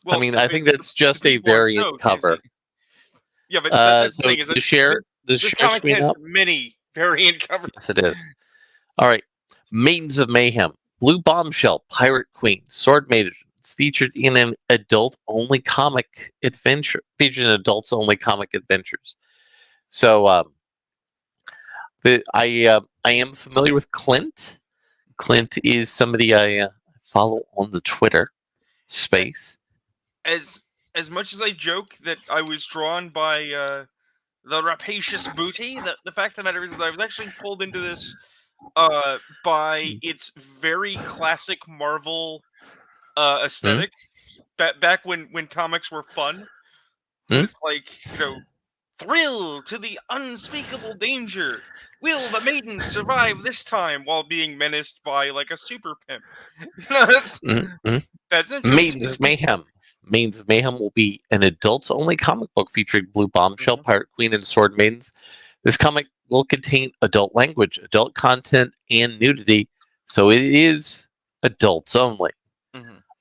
Well, I mean, I think that's just a variant cover. Yeah, but that's the thing. Is this comic has up? many variant covers. Yes, it is. All right. Maidens of Mayhem. Blue Bombshell, Pirate Queen, Sword Maidens, featured in an adult-only comic adventure. So, I am familiar with Clint. Clint is somebody I follow on the Twitter space. As much as I joke that I was drawn by the rapacious booty. The fact of the matter is that I was actually pulled into this by its very classic Marvel aesthetic. Back when comics were fun. When it's like, thrill to the unspeakable danger. Will the maiden survive this time while being menaced by like a super pimp? That's interesting. Maiden's Mayhem. Maiden's Mayhem will be an adults-only comic book featuring Blue Bombshell, Pirate Queen, and Sword Maidens. This comic will contain adult language, adult content, and nudity, so it is adults only.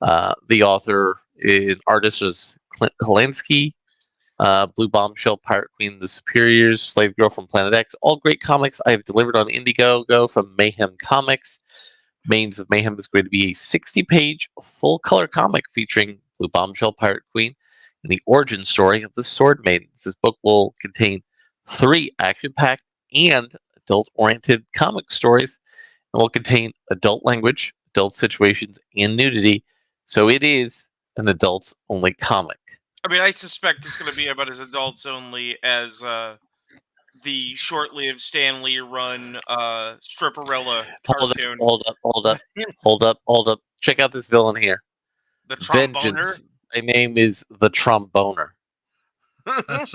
The author and artist was Clint Helansky. Blue Bombshell, Pirate Queen, The Superiors, Slave Girl from Planet X, all great comics I have delivered on Indiegogo from Mayhem Comics. Maidens of Mayhem is going to be a 60-page full-color comic featuring Blue Bombshell, Pirate Queen, and the origin story of the Sword Maidens. This book will contain 3 action-packed and adult-oriented comic stories, and will contain adult language, adult situations, and nudity, so it is an adults-only comic. I mean, I suspect it's going to be about as adults only as the short-lived Stan Lee run Stripperella cartoon. Hold up. Check out this villain here. The Tromboner? Vengeance. My name is the Tromboner. That's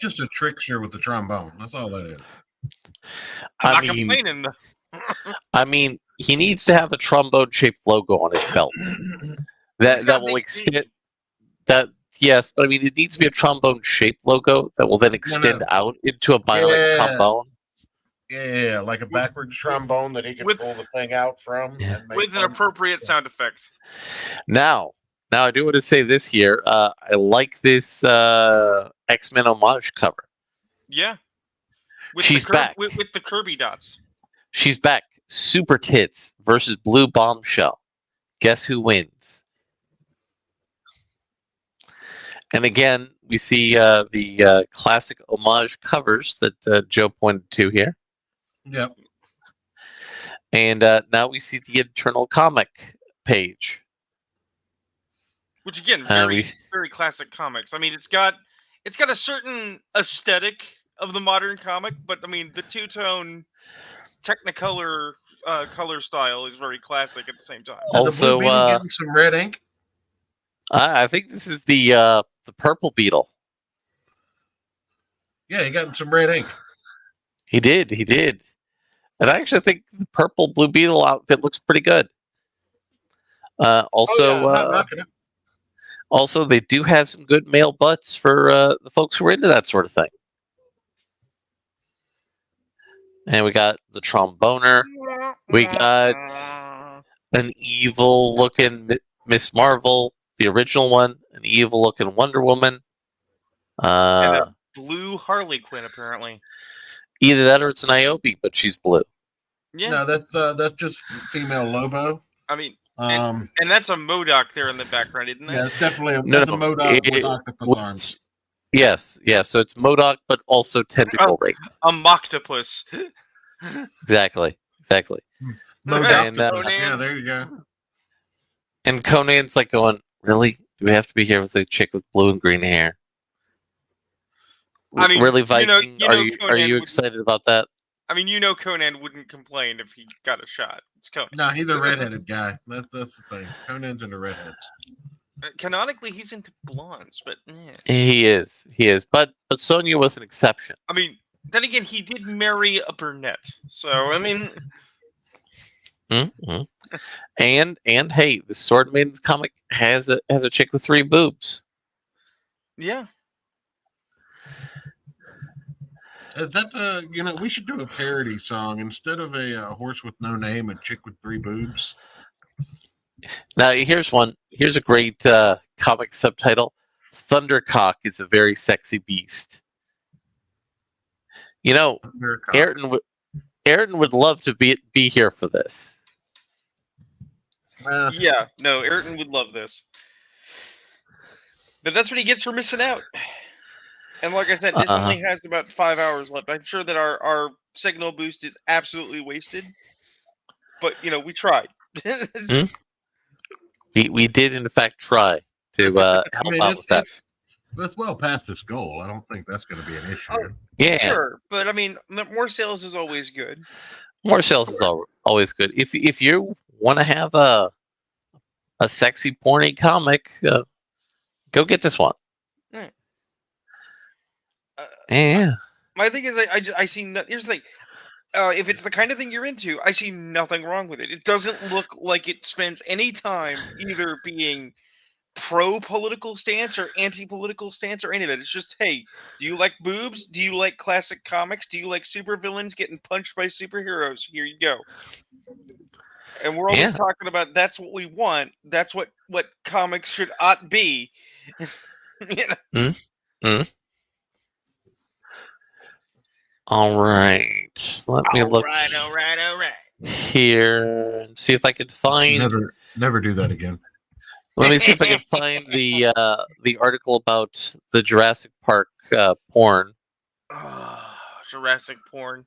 just a trickster with the trombone. That's all that is. I'm not complaining. I mean, he needs to have a trombone-shaped logo on his belt. that will extend that. Yes, but I mean, it needs to be a trombone-shaped logo that will then extend out into a bionic trombone. Yeah, like a backwards trombone that he can pull the thing out from. And with an appropriate sound effect. Now, I do want to say this here. I like this X-Men homage cover. Yeah. She's back. With the Kirby dots. She's back. Super Tits versus Blue Bombshell. Guess who wins? And again, we see the classic homage covers that Joe pointed to here. Yep. And now we see the internal comic page. Which again, very classic comics. I mean, it's got a certain aesthetic of the modern comic, but I mean, the two-tone Technicolor color style is very classic at the same time. Also, getting some red ink. I think this is the purple beetle. Yeah, he got some red ink. He did. And I actually think the purple Blue Beetle outfit looks pretty good. Also, they do have some good male butts for the folks who are into that sort of thing. And we got the Tromboner. We got an evil-looking Miss Marvel, the original one, an evil-looking Wonder Woman. And a blue Harley Quinn, apparently. Either that or it's an Niobe, but she's blue. Yeah. No, that's just female Lobo. I mean, and that's a MODOK there in the background, isn't it? Yeah, definitely a MODOK with octopus arms. Yes, so it's MODOK, but also tentacle ring. A Moctopus. Exactly. MODOK. Yeah, there you go. And Conan's like going, really? Do we have to be here with a chick with blue and green hair? I mean, really, Viking? Are you excited about that? I mean, Conan wouldn't complain if he got a shot. It's Conan. No, he's a redheaded guy. That's the thing. Conan's into redheads. Canonically, he's into blondes, but he is. But Sonya was an exception. I mean, then again, he did marry a brunette, so I mean. Mm-hmm. And hey, the Sword Maidens comic has a chick with 3 boobs. Yeah. That we should do a parody song instead of a horse with no name, a chick with 3 boobs. Now here's one. Here's a great comic subtitle: Thundercock is a very sexy beast. Ayrton would love to be here for this. Yeah, no, Ayrton would love this. But that's what he gets for missing out. And like I said, this only has about 5 hours left. I'm sure that our signal boost is absolutely wasted. But, we tried. We did, in fact, try to help out with that. That's well past its goal. I don't think that's going to be an issue. Oh, Yeah, sure, but I mean, more sales is always good. more sales is always good. If you want to have a sexy porny comic, go get this one. Hmm. Yeah. My thing is, I see. Here's the thing. If it's the kind of thing you're into, I see nothing wrong with it. It doesn't look like it spends any time either being pro-political stance or anti-political stance or any of that. It's just, hey, do you like boobs? Do you like classic comics? Do you like supervillains getting punched by superheroes? Here you go. And we're always talking about that's what we want. That's what comics ought be. You know? All right. Let me look All right. here and see if I can find. Never do that again. Let me see if I can find the article about the Jurassic Park porn. Jurassic porn.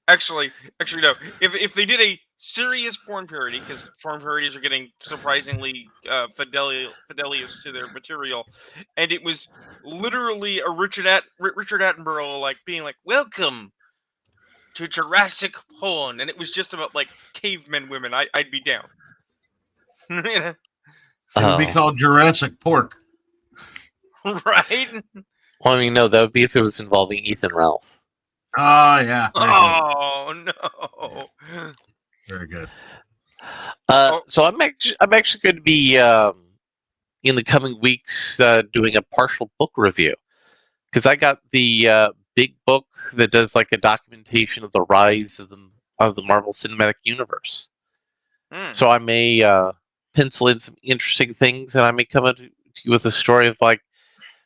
Actually, no. If they did a serious porn parody, because porn parodies are getting surprisingly fidelious to their material, and it was literally a Richard Attenborough like being like, "Welcome to Jurassic porn," and it was just about like cavemen women. I'd be down. It would be called Jurassic Pork, right? Well, I mean, no, that would be if it was involving Ethan Ralph. Oh yeah. Oh no. Very good. So I'm actually going to be in the coming weeks doing a partial book review because I got the big book that does like a documentation of the rise of the Marvel Cinematic Universe. So I may pencil in some interesting things, and I may come up to you with a story of like,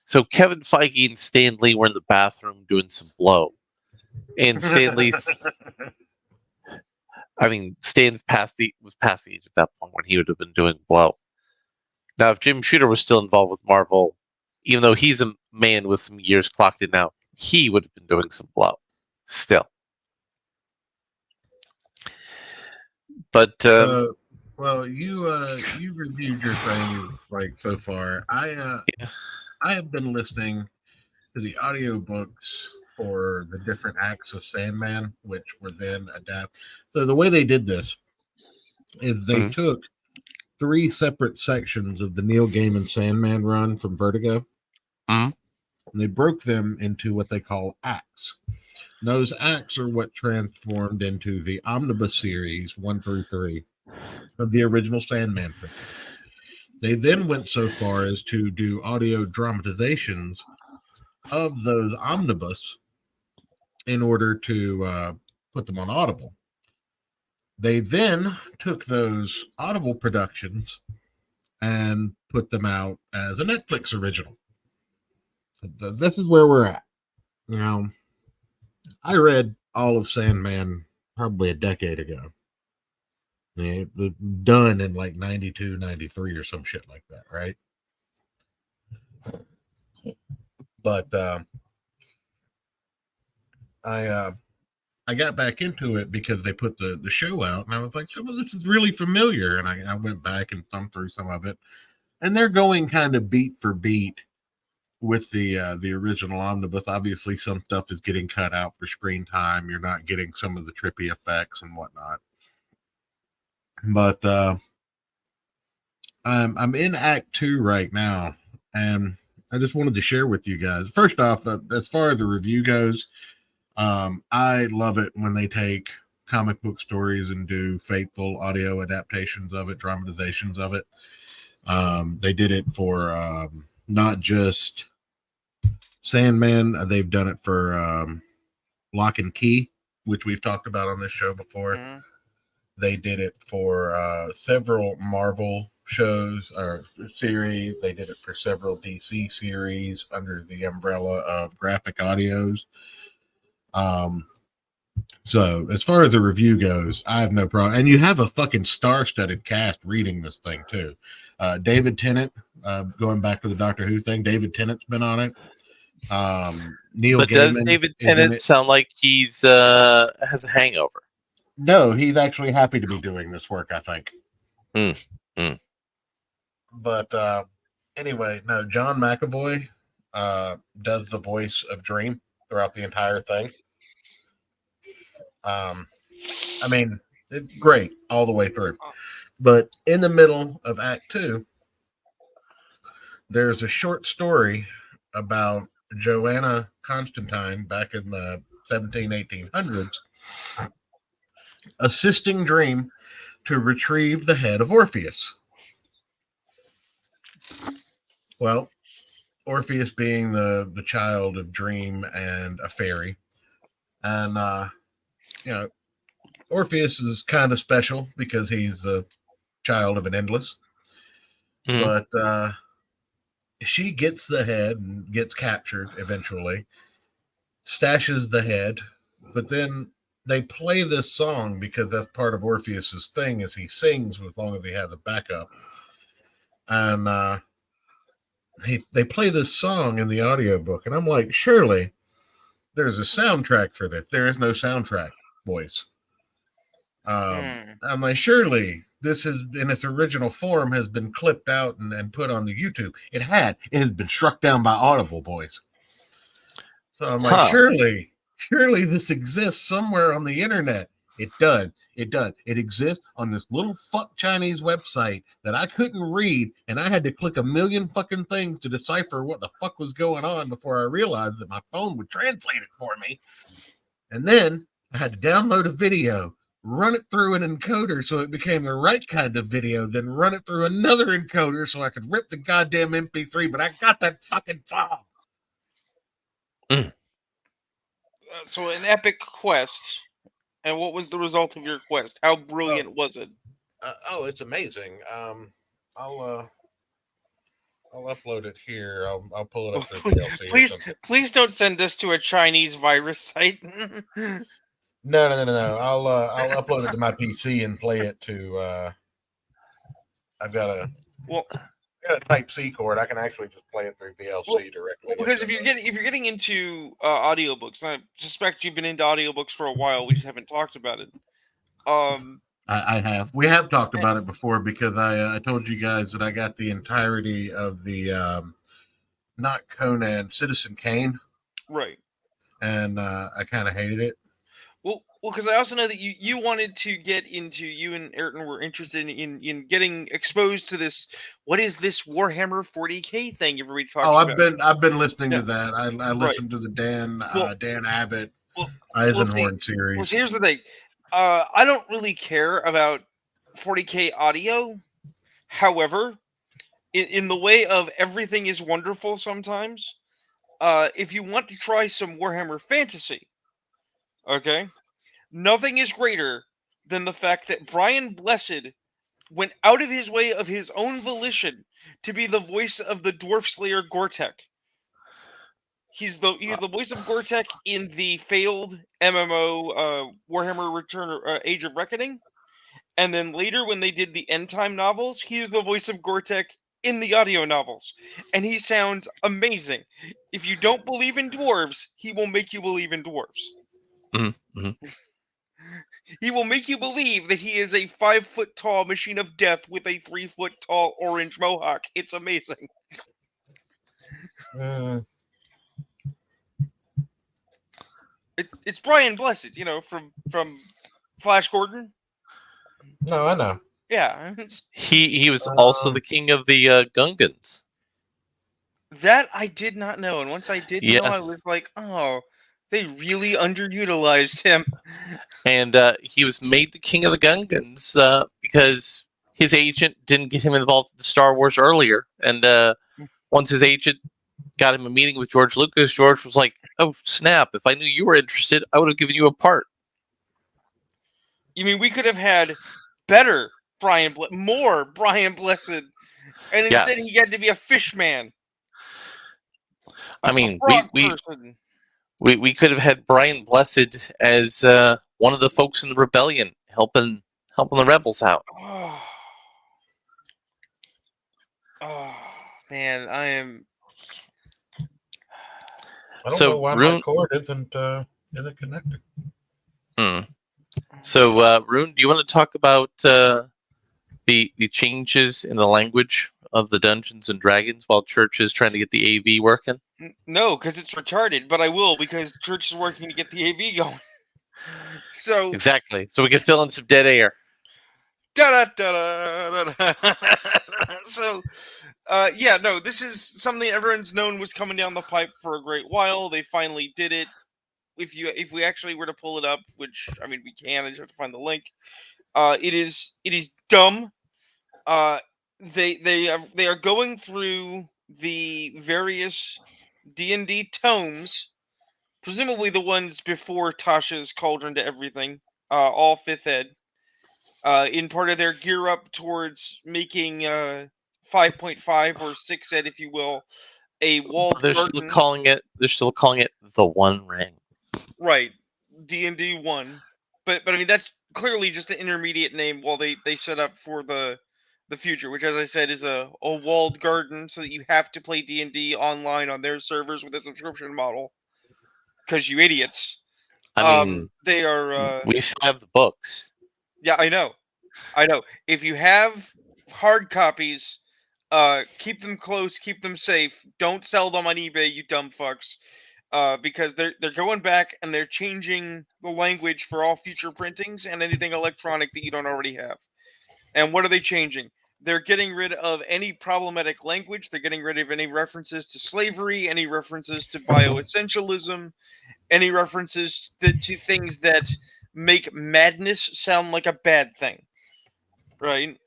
so Kevin Feige and Stan Lee were in the bathroom doing some blow. And Stan's was past the age at that point when he would have been doing blow. Now, if Jim Shooter was still involved with Marvel, even though he's a man with some years clocked in now, he would have been doing some blow still. But well, you reviewed your things like so far. I have been listening to the audiobooks for the different acts of Sandman, which were then adapted. So the way they did this is they took 3 separate sections of the Neil Gaiman Sandman run from Vertigo, and they broke them into what they call acts. Those acts are what transformed into the omnibus series 1 through 3 of the original Sandman print. They then went so far as to do audio dramatizations of those omnibus in order to put them on Audible. They then took those Audible productions and put them out as a Netflix original. This is where we're at. You know, I read all of Sandman probably a decade ago. It was done in like 92, 93 or some shit like that, right? But I got back into it because they put the show out, and I was like, "Some of this is really familiar." And I went back and thumbed through some of it, and they're going kind of beat for beat with the original omnibus. Obviously, some stuff is getting cut out for screen time. You're not getting some of the trippy effects and whatnot. But I'm in Act 2 right now, and I just wanted to share with you guys. First off, as far as the review goes, I love it when they take comic book stories and do faithful audio adaptations of it, dramatizations of it. They did it for not just Sandman. They've done it for Lock and Key, which we've talked about on this show before. Mm-hmm. They did it for several Marvel shows or series. They did it for several DC series under the umbrella of graphic audios. So as far as the review goes, I have no problem. And you have a fucking star-studded cast reading this thing too. David Tennant, going back to the Doctor Who thing, David Tennant's been on it. Neil but Gaiman does David Tennant sound like he's has a hangover? No, he's actually happy to be doing this work, I think. But Anyway, no, John McAvoy does the voice of Dream throughout the entire thing. I mean, it's great all the way through. But in the middle of Act 2, there's a short story about Joanna Constantine back in the 1800s assisting Dream to retrieve the head of Orpheus. Well, Orpheus being the child of Dream and a fairy. And, Orpheus is kind of special because he's the child of an endless. Mhm. But she gets the head and gets captured eventually, stashes the head, but then they play this song because that's part of Orpheus's thing is he sings as long as he has a backup. And they play this song in the audiobook, and I'm like, surely there's a soundtrack for this. There is no soundtrack, boys. I'm like, surely this is in its original form has been clipped out and put on the YouTube. It has been struck down by Audible, boys. So I'm like, surely this exists somewhere on the internet. It does. It exists on this little fuck Chinese website that I couldn't read, and I had to click a million fucking things to decipher what the fuck was going on before I realized that my phone would translate it for me. And then I had to download a video, run it through an encoder so it became the right kind of video, then run it through another encoder so I could rip the goddamn MP3, but I got that fucking song. So an epic quest. And what was the result of your quest? How brilliant was it? It's amazing. I'll upload it here. I'll pull it up through DLC. Please don't send this to a Chinese virus site. No. I'll upload it to my PC and play it to. I've got a Type C cord. I can actually just play it through VLC directly. Because if you're getting into audiobooks, I suspect you've been into audiobooks for a while. We just haven't talked about it. I have. We have talked about it before because I told you guys that I got the entirety of the not Conan, Citizen Kane. Right. And I kind of hated it. Well, because I also know that you wanted to get into, you and Ayrton were interested in getting exposed to this. What is this Warhammer 40K thing everybody talks about? I've been listening to that. I listened to the Dan Abbott Eisenhorn series. Well, here's the thing. I don't really care about 40K audio. However, in the way of everything is wonderful sometimes, if you want to try some Warhammer fantasy, okay, nothing is greater than the fact that Brian Blessed went out of his way of his own volition to be the voice of the Dwarf Slayer Gortek. He's the voice of Gortek in the failed MMO Warhammer Return Age of Reckoning, and then later when they did the End Time novels, he is the voice of Gortek in the audio novels, and he sounds amazing. If you don't believe in dwarves, he will make you believe in dwarves. Mm-hmm. He will make you believe that he is a 5-foot tall machine of death with a 3-foot tall orange mohawk. It's amazing. It's Brian Blessed, from Flash Gordon. No, I know. Yeah. He was also the king of the Gungans. That I did not know, and once I did know, I was like, oh, they really underutilized him. And he was made the king of the Gungans because his agent didn't get him involved in Star Wars earlier. And once his agent got him a meeting with George Lucas, George was like, oh, snap. If I knew you were interested, I would have given you a part. You mean we could have had more Brian Blessed, and instead he had to be a fish man. I mean, we could have had Brian Blessed as one of the folks in the rebellion helping the rebels out. Oh man, I am. I don't know why my cord isn't connected. So, Rune, do you want to talk about the changes in the language of the Dungeons and Dragons while Church is trying to get the AV working? No, because it's retarded. But I will, because Church is working to get the AV going. So Exactly. So we can fill in some dead air. So, yeah, no, this is something everyone's known was coming down the pipe for a great while. They finally did it. If we actually were to pull it up, which I mean we can, I just have to find the link. It is dumb. They are going through the various D&D tomes, presumably the ones before Tasha's Cauldron to Everything, all 5th ed. In part of their gear up towards making 5.5 or 6th ed, if you will, a walled They're garden. still calling it. They're still calling it the One Ring. Right, D&D 1. But I mean that's clearly just an intermediate name while they set up for the future, which as I said is a walled garden, so that you have to play D&D online on their servers with a subscription model. Because you idiots. I mean, they are. we still have the books. Yeah, I know. If you have hard copies, keep them close, keep them safe. Don't sell them on eBay, you dumb fucks. Because they're going back and they're changing the language for all future printings and anything electronic that you don't already have. And what are they changing? They're getting rid of any problematic language. They're getting rid of any references to slavery, any references to bioessentialism, any references to things that make madness sound like a bad thing. Right?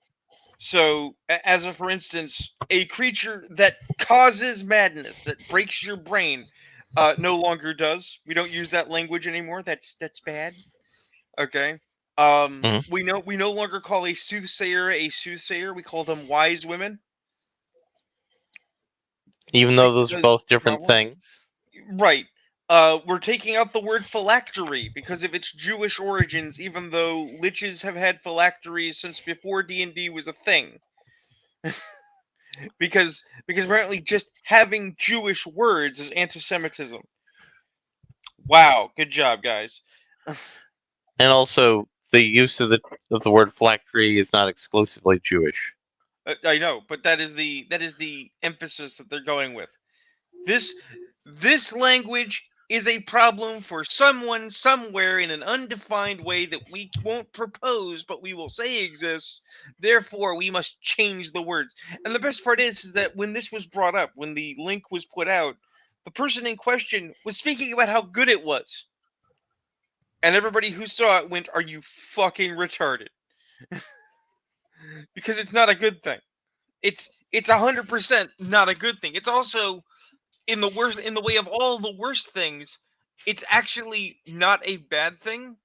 So, as a for instance, a creature that causes madness, that breaks your brain, no longer does. We don't use that language anymore. That's bad. Okay. We no longer call a soothsayer. We call them wise women. Even though those are both different things. Right. We're taking out the word phylactery because of its Jewish origins, even though liches have had phylacteries since before D&D was a thing. because apparently just having Jewish words is anti-Semitism. Wow, good job, guys. And also, the use of the word phylactery is not exclusively Jewish. I know, but that is the emphasis that they're going with. This language is a problem for someone somewhere in an undefined way that we won't propose, but we will say exists. Therefore, we must change the words. And the best part is that when this was brought up, when the link was put out, the person in question was speaking about how good it was. And everybody who saw it went, "Are you fucking retarded?" Because it's not a good thing. It's 100% not a good thing. It's also in the way of all the worst things, it's actually not a bad thing,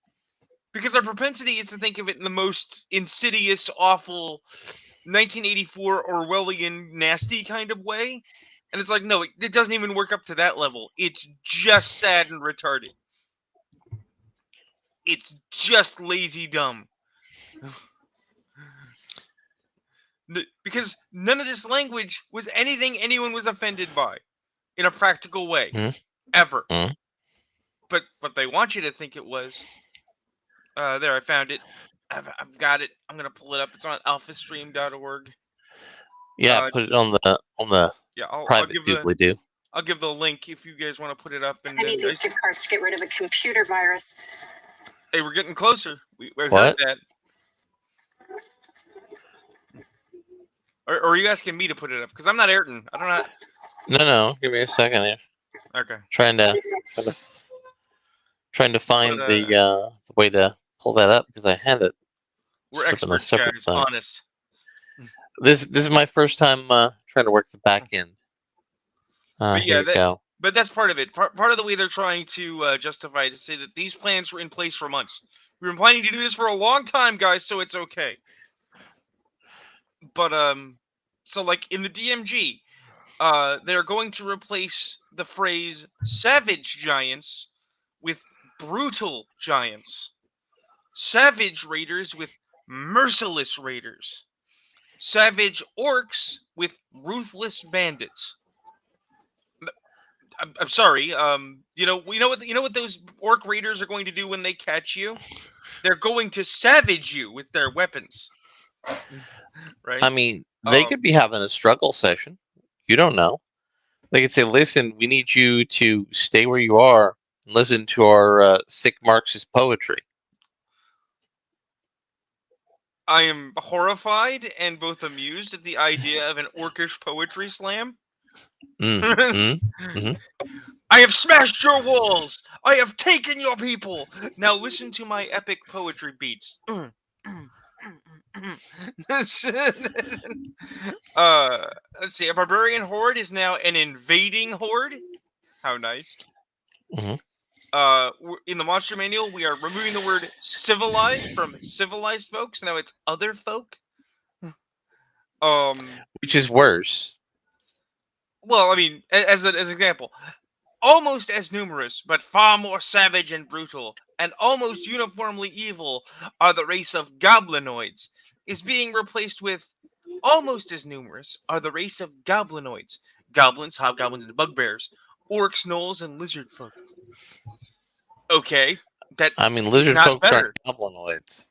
because our propensity is to think of it in the most insidious, awful 1984 Orwellian nasty kind of way. And it's like, no, it doesn't even work up to that level. It's just sad and retarded. It's just lazy dumb. Because none of this language was anything anyone was offended by in a practical way. Ever. But they want you to think it was. There, I found it. I've got it. I'm gonna pull it up. It's on alphastream.org. Yeah, put it on the private doobly-doo. I'll give the link if you guys want to put it up. And I need these gift cards to get rid of a computer virus. Hey, we're getting closer. We heard that. Or are you asking me to put it up? Because I'm not Ayrton. I don't know. No. Give me a second here. Okay. Trying to find the way to pull that up because I had it. We're experts, guys. Honest. This is my first time trying to work the back end. But that's part of it. Part of the way they're trying to justify to say that these plans were in place for months. We've been planning to do this for a long time, guys, so it's okay. But so like in the DMG, they're going to replace the phrase savage giants with brutal giants, savage raiders with merciless raiders, savage orcs with ruthless bandits. I'm sorry. You know what those orc raiders are going to do when they catch you? They're going to savage you with their weapons. Right? I mean, they could be having a struggle session. You don't know. They could say, "Listen, we need you to stay where you are and listen to our sick Marxist poetry." I am horrified and both amused at the idea of an orcish poetry slam. Mm. I have smashed your walls! I have taken your people! Now listen to my epic poetry beats. Let's see, a barbarian horde is now an invading horde. How nice. Mhm. In the monster manual, we are removing the word civilized from civilized folks. Now it's other folk. Which is worse. Well, I mean, as an example, almost as numerous, but far more savage and brutal, and almost uniformly evil are the race of goblinoids, is being replaced with almost as numerous are the race of goblinoids. Goblins, hobgoblins, and bugbears. Orcs, gnolls, and lizard folks. Okay, that I mean, lizard not folks better. aren't goblinoids.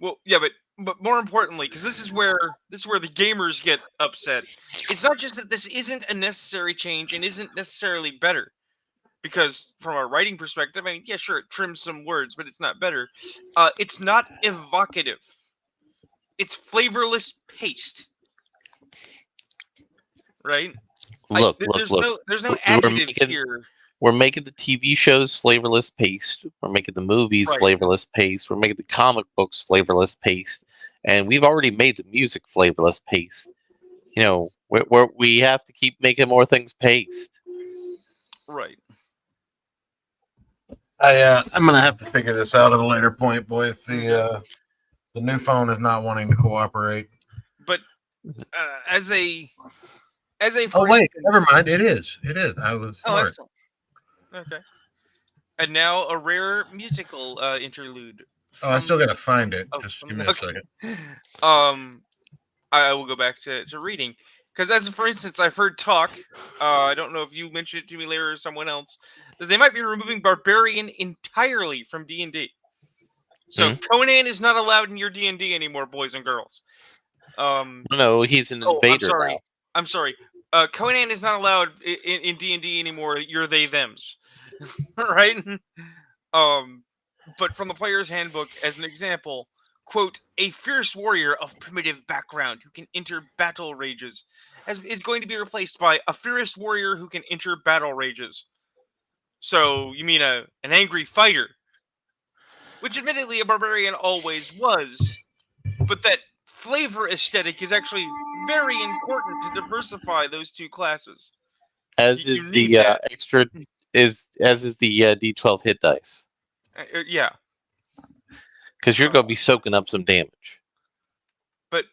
Well, yeah, but more importantly, because this is where the gamers get upset. It's not just that this isn't a necessary change and isn't necessarily better. Because from a writing perspective, I mean, yeah, sure, it trims some words, but it's not better. It's not evocative. It's flavorless paste. Right? Look. There's no We're adjectives making here. we're making the TV shows flavorless paste. We're making the movies Right. flavorless paste. We're making the comic books flavorless paste, and we've already made the music flavorless paste. You know, we have to keep making more things paste. Right. I'm gonna have to figure this out at a later point, boys. The new phone is not wanting to cooperate. But as a oh wait, never mind. It is. I was smart. Excellent. Okay. And now a rare musical interlude. Oh, I still gotta find it. Just give me a second. I will go back to reading because, as for instance, I've heard talk. I don't know if you mentioned it to me later or someone else that they might be removing barbarian entirely from D&D. So Conan is not allowed in your D&D anymore, boys and girls. No, he's an invader now. I'm sorry. Conan is not allowed in D&D anymore. You're they thems, right? But from the player's handbook, as an example, quote, a fierce warrior of primitive background who can enter battle rages is going to be replaced by a fierce warrior who can enter battle rages. So you mean an angry fighter, which admittedly a barbarian always was, but that flavor aesthetic is actually very important to diversify those two classes. As is the extra as is the D12 hit dice. Yeah. Because you're going to be soaking up some damage. But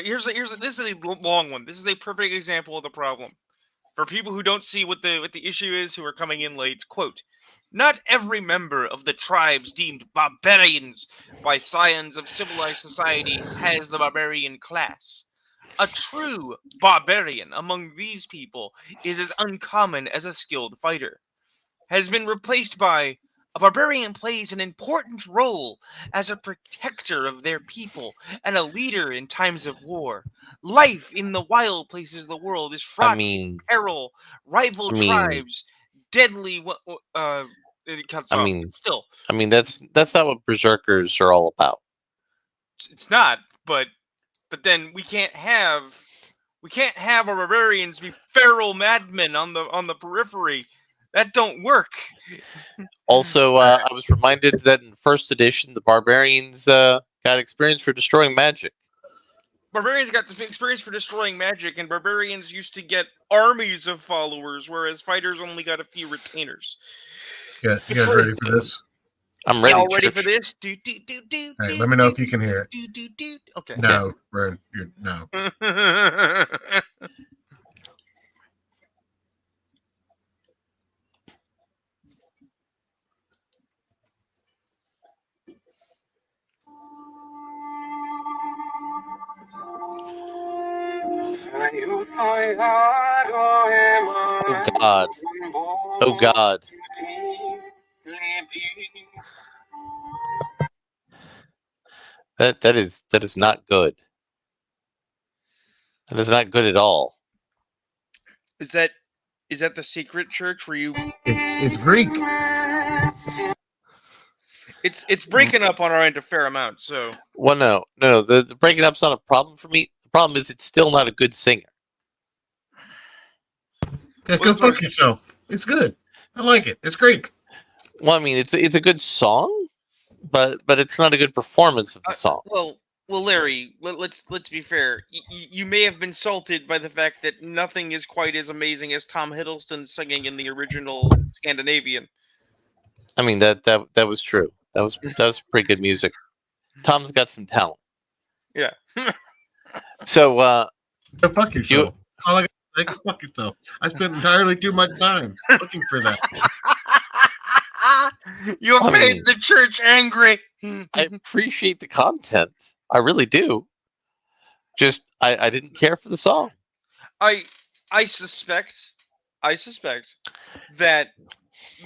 here's this is a long one. This is a perfect example of the problem. For people who don't see what the issue is, who are coming in late, quote, not every member of the tribes deemed barbarians by scions of civilized society has the barbarian class. A true barbarian among these people is as uncommon as a skilled fighter. Has been replaced by a barbarian plays an important role as a protector of their people and a leader in times of war. Life in the wild places of the world is fraught with peril, rival tribes, deadly. It cuts off. But still, I mean that's not what berserkers are all about. It's not, but then we can't have our barbarians be feral madmen on the periphery. That don't work. Also, I was reminded that in first edition, the barbarians got experience for destroying magic. Barbarians got experience for destroying magic, and barbarians used to get armies of followers, whereas fighters only got a few retainers. Yeah, you guys ready for this? I'm ready. Y'all ready for this? Hey, let me know if you can hear it. Okay. No, Vern, no. Oh God. Oh God. That is not good. That is not good at all. Is that the secret church where you? It's Greek. It's breaking up on our end a fair amount. So Well, no. The breaking up's not a problem for me. The problem is it's still not a good singer. Yeah, go fuck yourself. It's good. I like it. It's Greek. Well, I mean, it's a good song, but it's not a good performance of the song. Well, Larry, let's be fair. You may have been salted by the fact that nothing is quite as amazing as Tom Hiddleston singing in the original Scandinavian. I mean, that was true. That was pretty good music. Tom's got some talent. Yeah. So, go fuck yourself. All I gotta say, go fuck yourself. I spent entirely too much time looking for that. You made the church angry. I appreciate the content. I really do. Just I didn't care for the song. I suspect that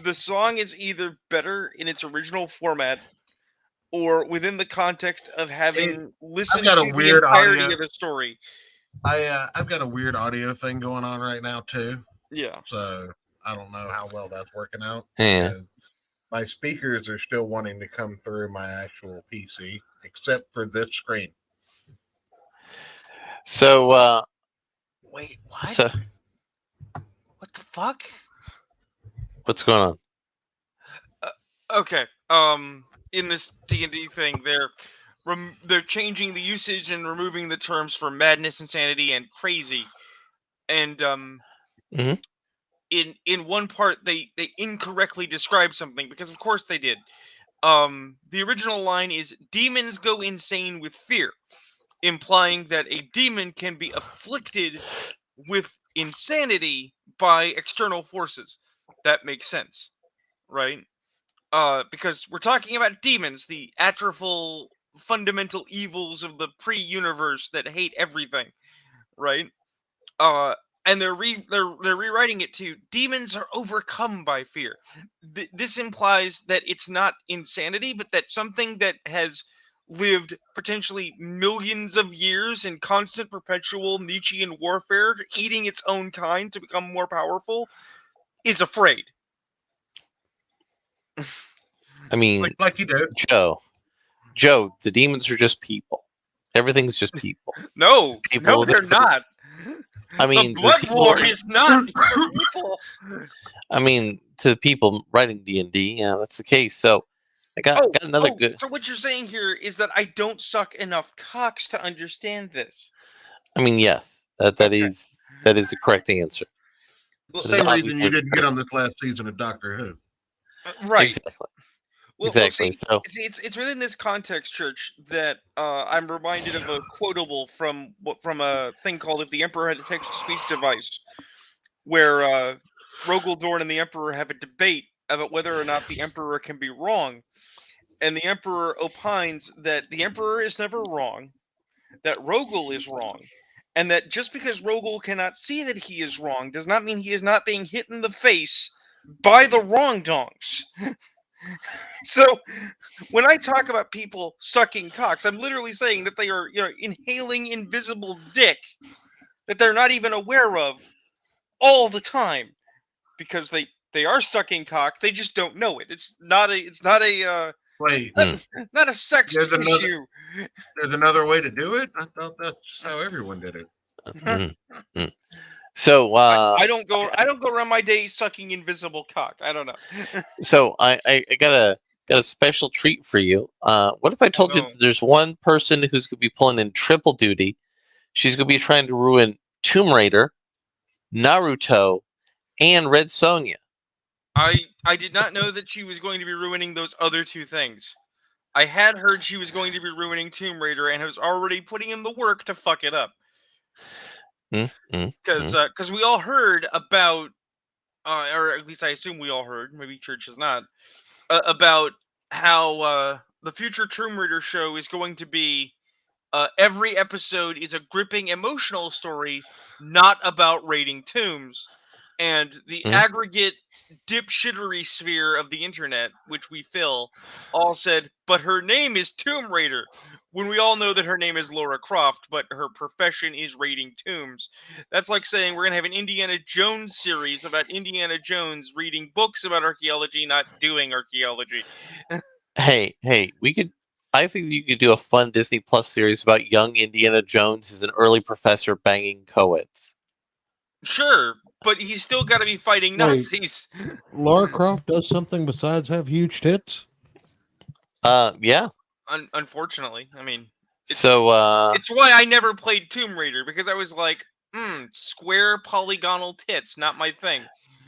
the song is either better in its original format or within the context of having listened to the entirety of the story. I've got a weird audio thing going on right now too. Yeah. So I don't know how well that's working out. Yeah. My speakers are still wanting to come through my actual PC, except for this screen. So wait, what? So what the fuck? What's going on? Okay. In this D&D thing, they're changing the usage and removing the terms for madness, insanity, and crazy. And Mhm. in one part they incorrectly described something, because of course they did. The original line is demons go insane with fear, implying that a demon can be afflicted with insanity by external forces. That makes sense, right? Because we're talking about demons, the atrophical fundamental evils of the pre-universe that hate everything, right? And they're rewriting it to demons are overcome by fear. This implies that it's not insanity, but that something that has lived potentially millions of years in constant perpetual Nietzschean warfare, eating its own kind to become more powerful, is afraid. I mean, like you do, Joe, the demons are just people. Everything's just people. No, they're not. I mean, the Blood War is not people. I mean, to the people writing D&D, yeah, that's the case. So I got another good. So what you're saying here is that I don't suck enough cocks to understand this. I mean, yes, that is the correct answer. The same reason you didn't get on this last season of Doctor Who. Right. Exactly. Well, exactly. So it's within this context, Church, that I'm reminded of a quotable from a thing called "If the Emperor Had a Text-to-Speech Device," where Rogel Dorn and the Emperor have a debate about whether or not the Emperor can be wrong, and the Emperor opines that the Emperor is never wrong, that Rogel is wrong, and that just because Rogel cannot see that he is wrong does not mean he is not being hit in the face by the wrong dongs. So, when I talk about people sucking cocks, I'm literally saying that they are, inhaling invisible dick that they're not even aware of all the time, because they are sucking cock. They just don't know it. It's not a not a sex issue. There's another way to do it. I thought that's just how everyone did it. So I don't go around my days sucking invisible cock. I don't know. So I got a special treat for you. What if I told you that there's one person who's going to be pulling in triple duty? She's going to be trying to ruin Tomb Raider, Naruto, and Red Sonja. I did not know that she was going to be ruining those other two things. I had heard she was going to be ruining Tomb Raider and was already putting in the work to fuck it up. Because we all heard about, or at least I assume we all heard, maybe Church has not, about how the future Tomb Raider show is going to be every episode is a gripping emotional story, not about raiding tombs. and the Mhm. aggregate dipshittery sphere of the internet, which we fill, all said, but her name is Tomb Raider, when we all know that her name is Laura Croft, but her profession is raiding tombs. That's like saying we're going to have an Indiana Jones series about Indiana Jones reading books about archaeology, not doing archaeology. Hey, I think you could do a fun Disney Plus series about young Indiana Jones as an early professor banging co-eds. Sure, but he's still got to be fighting Wait. Nazis. Lara Croft does something besides have huge tits? Yeah. Unfortunately, I mean, So, it's why I never played Tomb Raider, because I was like, square polygonal tits, not my thing.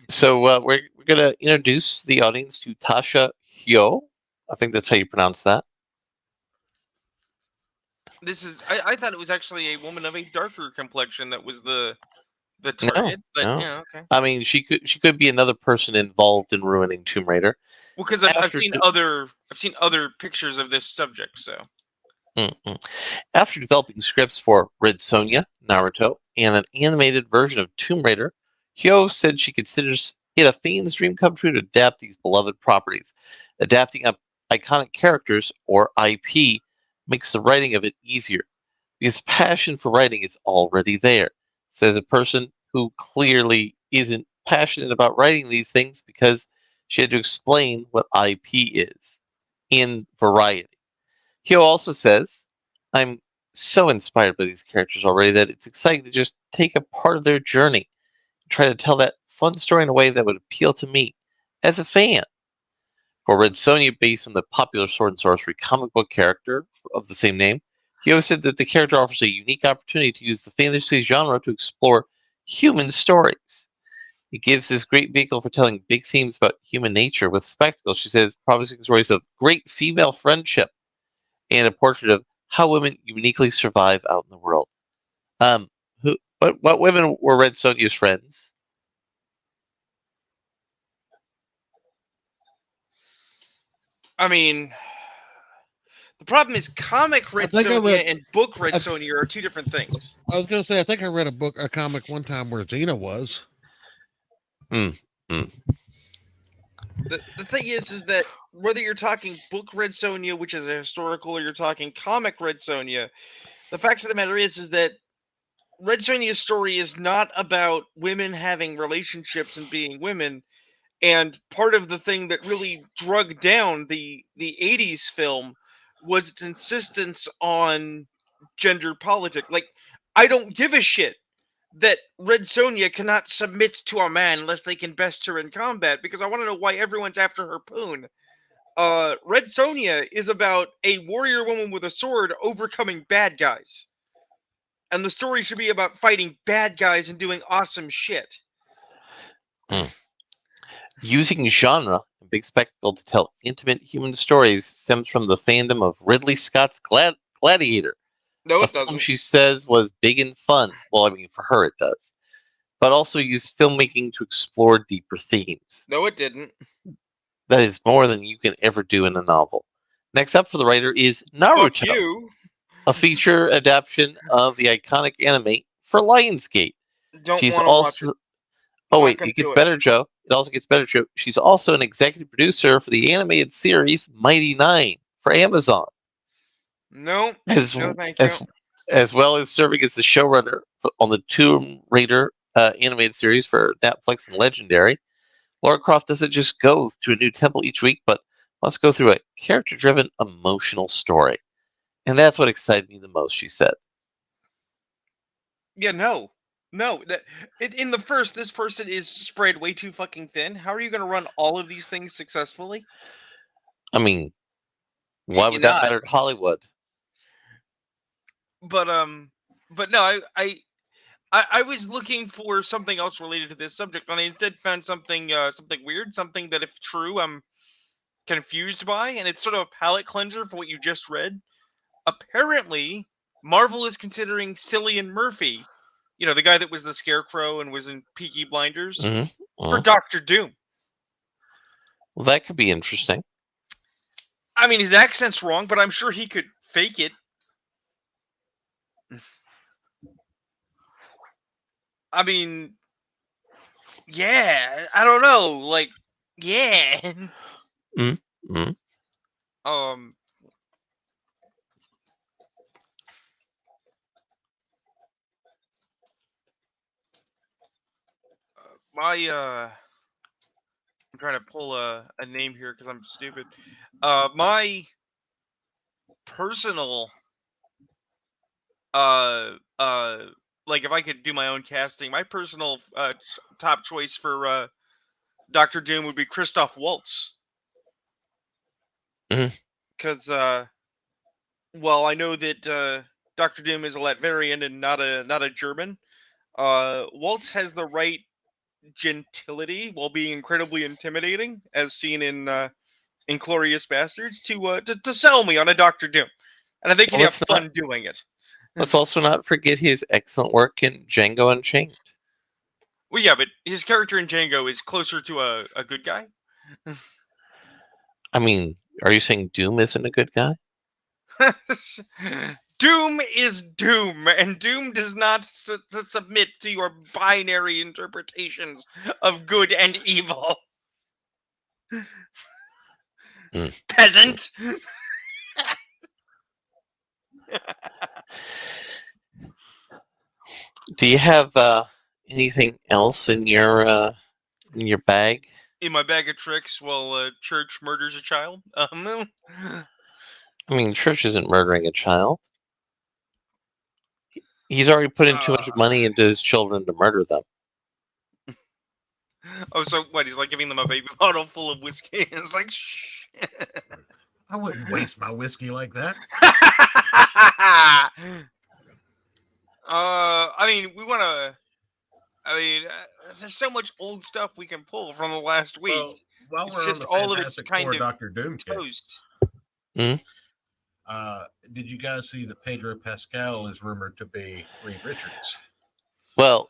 So we're gonna introduce the audience to Tasha Hyo. I think that's how you pronounce that. This is I thought it was actually a woman of a darker complexion that was the target, but no. yeah, okay. I mean, she could be another person involved in ruining Tomb Raider. Well, because I've seen other pictures of this subject, so. After developing scripts for Red Sonja, Naruto, and an animated version of Tomb Raider, Hyo said she considers it a fan's dream come true to adapt these beloved properties. Adapting up iconic characters, or IP, makes the writing of it easier, because passion for writing is already there, says a person who clearly isn't passionate about writing these things because she had to explain what IP is in Variety. Hyo also says, I'm so inspired by these characters already that it's exciting to just take a part of their journey and try to tell that fun story in a way that would appeal to me as a fan. For Red Sonja, based on the popular Sword and Sorcery comic book character of the same name, Hyo said that the character offers a unique opportunity to use the fantasy genre to explore human stories. It gives this great vehicle for telling big themes about human nature with spectacle. She says, promising stories of great female friendship and a portrait of how women uniquely survive out in the world. What women were Red Sonja's friends? I mean, the problem is comic Red Sonja and book Red Sonja are two different things. I was going to say, I think I read a comic one time where Xena was. The thing is that whether you're talking book Red Sonja, which is a historical, or you're talking comic Red Sonja, the fact of the matter is that Red Sonja's story is not about women having relationships and being women. And part of the thing that really drug down the 80s film was its insistence on gender politics. Like, I don't give a shit that Red Sonja cannot submit to a man unless they can best her in combat, because I want to know why everyone's after her poon. Red Sonja is about a warrior woman with a sword overcoming bad guys. And the story should be about fighting bad guys and doing awesome shit. Using genre and big spectacle to tell intimate human stories stems from the fandom of Ridley Scott's Gladiator. No, The it doesn't. film, she says, was big and fun. Well, I mean, for her it does. But also used filmmaking to explore deeper themes. No, it didn't. That is more than you can ever do in a novel. Next up for the writer is Naruto, Fuck you. a feature adaptation of the iconic anime for Lionsgate. Don't She's want to watch also it. Oh Not wait, gonna it gets do it. better, Joe. It also gets better, Joe. She's also an executive producer for the animated series Mighty Nine for Amazon, No, as no, thank you. as well as serving as the showrunner on the Tomb Raider animated series for Netflix and Legendary. Lara Croft doesn't just go to a new temple each week, but must go through a character-driven, emotional story, and that's what excited me the most. She said. Yeah, no. In the first, this person is spread way too fucking thin. How are you going to run all of these things successfully? I mean, why would that matter to Hollywood? But no, I was looking for something else related to this subject, and I instead found something weird, something that, if true, I'm confused by, and it's sort of a palate cleanser for what you just read. Apparently, Marvel is considering Cillian Murphy, the guy that was the Scarecrow and was in Peaky Blinders, for Doctor Doom. Well, that could be interesting. I mean, his accent's wrong, but I'm sure he could fake it. I mean, Yeah, I don't know. Like, yeah. Mm-hmm. My I'm trying to pull a name here because I'm stupid. My personal like if I could do my own casting, my personal top choice for Doctor Doom would be Christoph Waltz. Because well, I know that Doctor Doom is a Latvian and not a German. Waltz has the right gentility while being incredibly intimidating, as seen in Inglourious Bastards, to sell me on a Doctor Doom, and I think he'd have fun doing it. Let's also not forget his excellent work in Django Unchained. Well, yeah, but his character in Django is closer to a good guy. I mean, are you saying Doom isn't a good guy? Doom is Doom, and Doom does not submit to your binary interpretations of good and evil. Peasant! Do you have anything else in your bag? In my bag of tricks while Church murders a child? I mean, Church isn't murdering a child. He's already put in too much money into his children to murder them. Oh, so what? He's like giving them a baby bottle full of whiskey. It's like, shh. I wouldn't waste my whiskey like that. I mean, we want to. I mean, there's so much old stuff we can pull from the last week. Well, while it's we're just on the all of it's Fantastic kind Four of Doctor Doom toast. Did you guys see that Pedro Pascal is rumored to be Reed Richards? Well,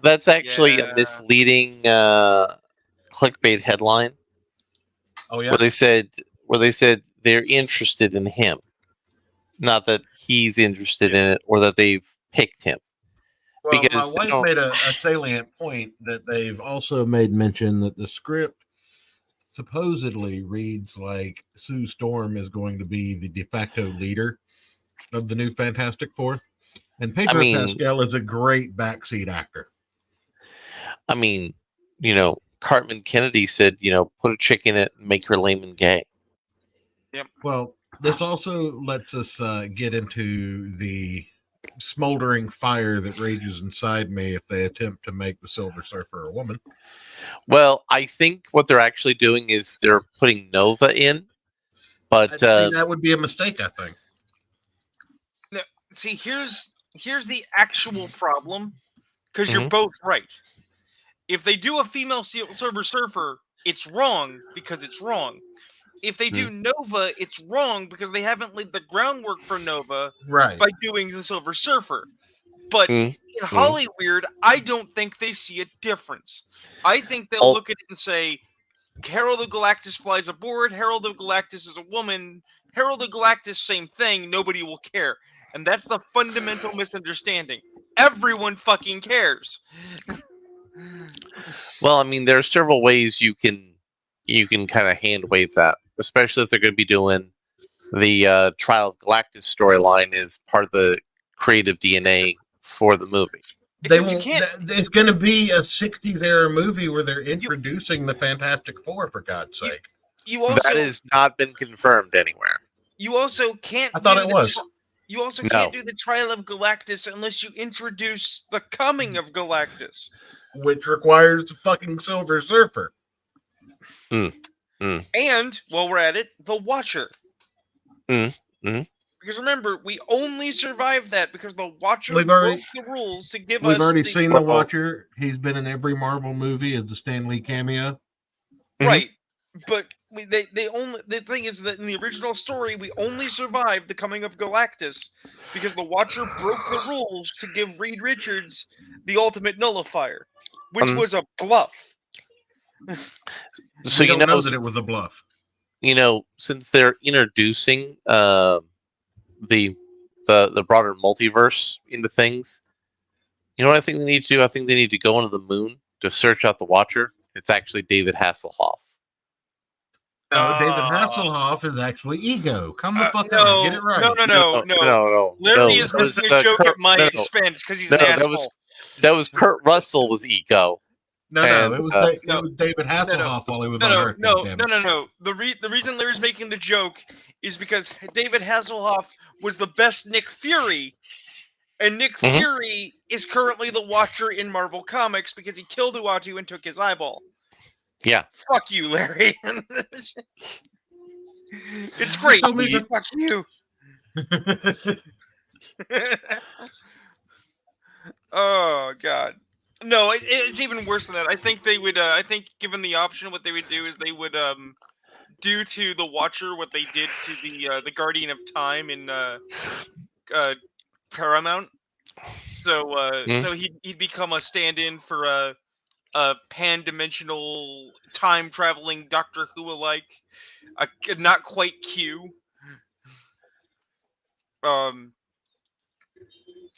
that's actually a misleading clickbait headline. Oh yeah, where they said they're interested in him, not that he's interested in it or that they've picked him. Well, because my wife made a salient point that they've also made mention that the script supposedly reads like Sue Storm is going to be the de facto leader of the new Fantastic Four. And Pedro Pascal is a great backseat actor. I mean, Cartman Kennedy said, put a chick in it and make her lame and gay. Yep. Well, this also lets us get into the smoldering fire that rages inside me if they attempt to make the Silver Surfer a woman. Well, I think what they're actually doing is they're putting Nova in, but that would be a mistake, I think. No, see, here's the actual problem, because you're both right. If they do a female Silver Surfer, it's wrong because it's wrong. If they do Nova, it's wrong because they haven't laid the groundwork for Nova by doing the Silver Surfer. But in Hollywood, I don't think they see a difference. I think they'll look at it and say, Herald of Galactus flies aboard, Herald of Galactus is a woman, Herald of Galactus, same thing, nobody will care. And that's the fundamental misunderstanding. Everyone fucking cares. Well, I mean, there are several ways you can kind of hand wave that, especially if they're going to be doing the Trial of Galactus storyline as part of the creative DNA for the movie. It's going to be a 60s era movie where they're introducing the Fantastic Four, for God's sake. That has not been confirmed anywhere. You also can't. I thought it was. You also can't do the Trial of Galactus unless you introduce the Coming of Galactus, which requires the fucking Silver Surfer. And while we're at it, the Watcher. Because remember, we only survived that because the Watcher broke the rules to give us. We've already seen the Watcher. He's been in every Marvel movie as the Stan Lee cameo. Right, but the thing is that in the original story, we only survived the Coming of Galactus because the Watcher broke the rules to give Reed Richards the ultimate nullifier, which was a bluff. So you know that it was a bluff. Since they're introducing the broader multiverse into things, you know what I think they need to do? I think they need to go into the moon to search out the Watcher, it's actually David Hasselhoff. No, David Hasselhoff is actually Ego. Come the fuck no, on, get it right. No. Larry is making a joke at my expense because he's an asshole. That was Kurt Russell was Ego. No, it was David Hasselhoff while he was on Earth. No. The reason Larry's making the joke is because David Hasselhoff was the best Nick Fury, and Nick Fury is currently the Watcher in Marvel Comics because he killed Uatu and took his eyeball. Yeah. Fuck you, Larry. It's great. Fuck you. Oh God. No, it's even worse than that. I think they would. I think, given the option, what they would do is they would do to the Watcher what they did to the Guardian of Time in Paramount. So he'd become a stand-in for a pan-dimensional time-traveling Doctor Who-alike, not quite Q.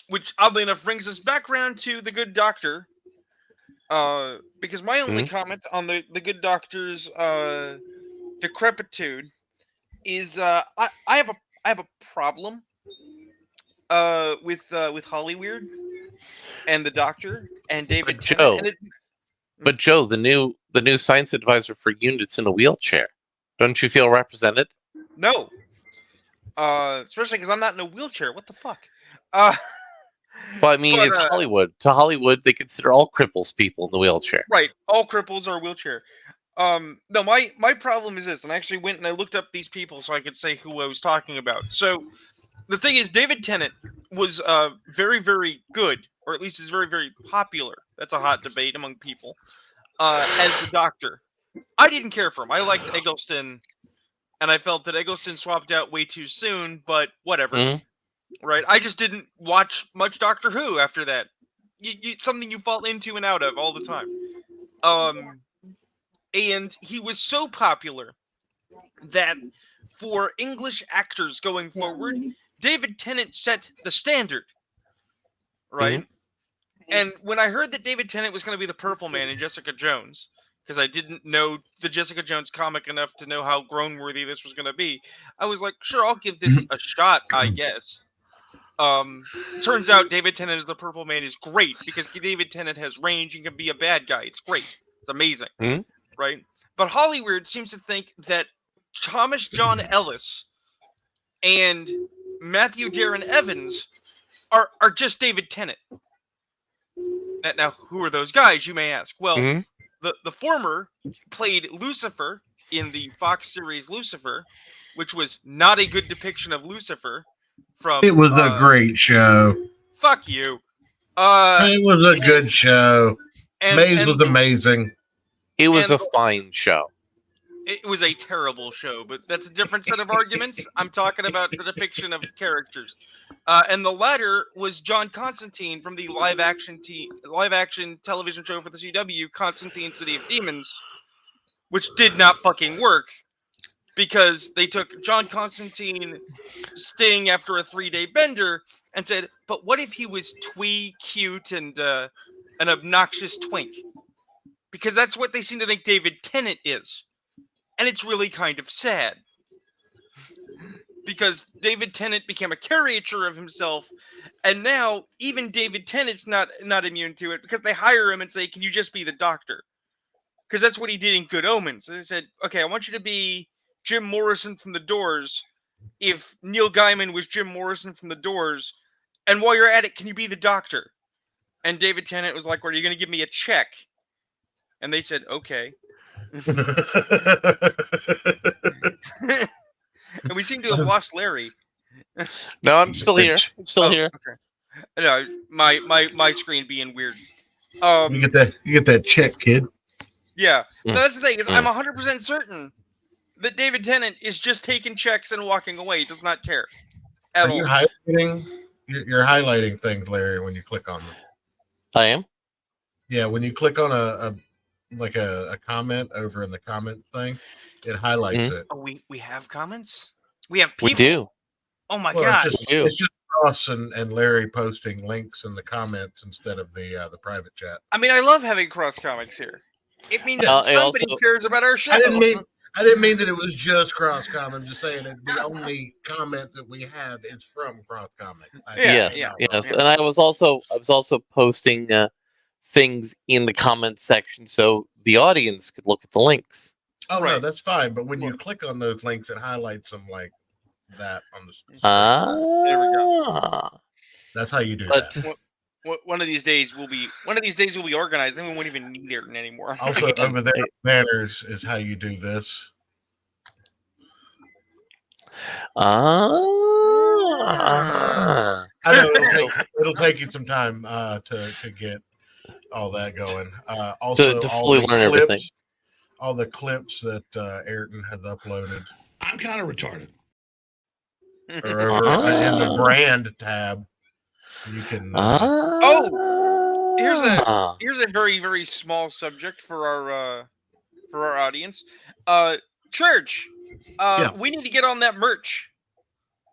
Which oddly enough brings us back around to the Good Doctor. Because my only comment on the Good Doctor's decrepitude is I have a problem with Hollyweird and the Doctor and David Tennant. But Joe, the new science advisor for units in a wheelchair. Don't you feel represented? No. Especially because I'm not in a wheelchair. What the fuck? Well, I mean, it's Hollywood. To Hollywood, they consider all cripples people in the wheelchair. Right. All cripples are wheelchair. No, my problem is this, and I actually went and I looked up these people so I could say who I was talking about. So, the thing is, David Tennant was very, very good, or at least is very, very popular. That's a hot debate among people. As the Doctor. I didn't care for him. I liked Eggleston, and I felt that Eggleston swapped out way too soon, but whatever. Right? I just didn't watch much Doctor Who after that. Something you fall into and out of all the time. And he was so popular that for English actors going forward, David Tennant set the standard. Right? And when I heard that David Tennant was going to be the Purple Man in Jessica Jones, because I didn't know the Jessica Jones comic enough to know how grown-worthy this was going to be, I was like, sure, I'll give this a shot, I guess. Turns out David Tennant as the Purple Man is great because David Tennant has range and can be a bad guy. It's great. It's amazing. Right? But Hollyweird seems to think that Thomas John Ellis and Matthew Darren Evans are just David Tennant. Now, who are those guys, you may ask? Well, the former played Lucifer in the Fox series Lucifer, which was not a good depiction of Lucifer. It was a great show. Fuck you. It was a good show. Maze was amazing. It was a fine show. It was a terrible show, but that's a different set of arguments. I'm talking about the depiction of characters. And the latter was John Constantine from the live action television show for the CW, Constantine City of Demons, which did not fucking work. Because they took John Constantine staying after a 3-day bender and said, but what if he was twee, cute, and an obnoxious twink? Because that's what they seem to think David Tennant is. And it's really kind of sad. Because David Tennant became a caricature of himself, and now even David Tennant's not immune to it because they hire him and say, can you just be the Doctor? Because that's what he did in Good Omens. They said, okay, I want you to be Jim Morrison from The Doors, if Neil Gaiman was Jim Morrison from The Doors, and while you're at it, can you be the Doctor? And David Tennant was like, well, are you going to give me a check? And they said, okay. And we seem to have lost Larry. No, I'm still here. Here. Okay. No, my screen being weird. You get that check, kid. Yeah. So that's the thing, is I'm 100% certain that David Tennant is just taking checks and walking away. He does not care at all. You're highlighting things, Larry, when you click on them. I am? Yeah, when you click on a comment over in the comment thing, it highlights it. Oh, we have comments? We have people? We do. Oh my God. It's just Cross and Larry posting links in the comments instead of the private chat. I mean, I love having Cross Comics here. It means I somebody also- cares about our show. I didn't mean that it was just Cross Comics. I'm just saying that the only comment that we have is from Cross Comics. Yes. And I was also posting things in the comments section so the audience could look at the links. Oh no, Right. that's fine. But when you click on those links, it highlights them like that on the screen. There we go. That's how you do that. One of these days we'll be organized, and we won't even need Ayrton anymore. Also, over there, banners is how you do this. Ah. I know it'll take you some time to get all that going. Also, to all fully the learn clips, everything. all the clips that Ayrton has uploaded I'm kind of retarded. are over in the brand tab. You can. Here's a very, very small subject for our audience. Church. We need to get on that merch.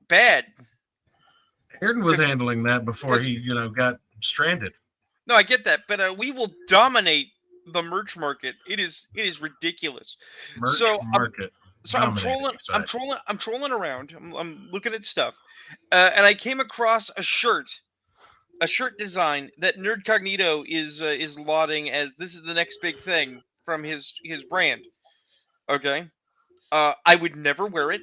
Bad. Ayrton was handling that before he, got stranded. No, I get that, but we will dominate the merch market. It is ridiculous. Merch market. I'm trolling around. I'm looking at stuff, and I came across a shirt design that Nerd Cognito is lauding as this is the next big thing from his brand. Okay, I would never wear it.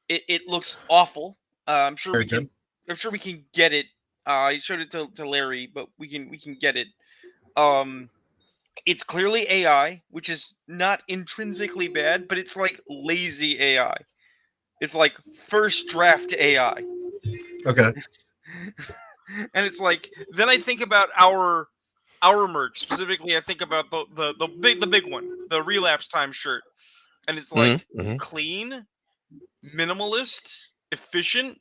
It looks awful. I'm sure we can get it. I showed it to Larry, but we can get it. It's clearly AI, which is not intrinsically bad, but it's like lazy AI. It's like first draft AI. Okay. And it's like then I think about our merch specifically. I think about the big one, the relapse time shirt, and it's like clean, minimalist, efficient.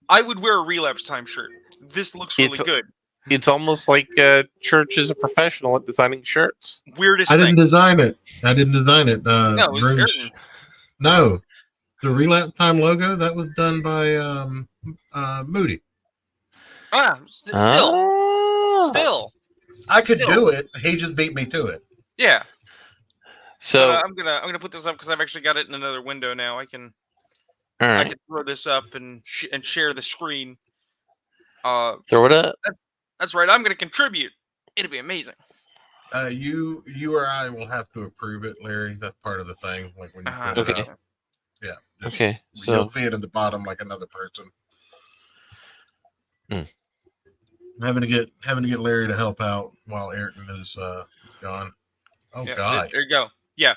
I would wear a relapse time shirt. This looks really good. It's almost like Church is a professional at designing shirts. Weirdest I thing. didn't design it. No, it was Ayrton. No, the relapse time logo that was done by Moody. Still. I could do it. He just beat me to it. Yeah. So I'm gonna put this up because I've actually got it in another window now. I can throw this up and share the screen. Throw it up. That's right. I'm gonna contribute. It'll be amazing. You or I will have to approve it, Larry. That's part of the thing. Like when you put it up. Yeah. Okay. So you'll see it at the bottom like another person. Having to get Larry to help out while Ayrton is gone. Oh God! There you go. Yeah.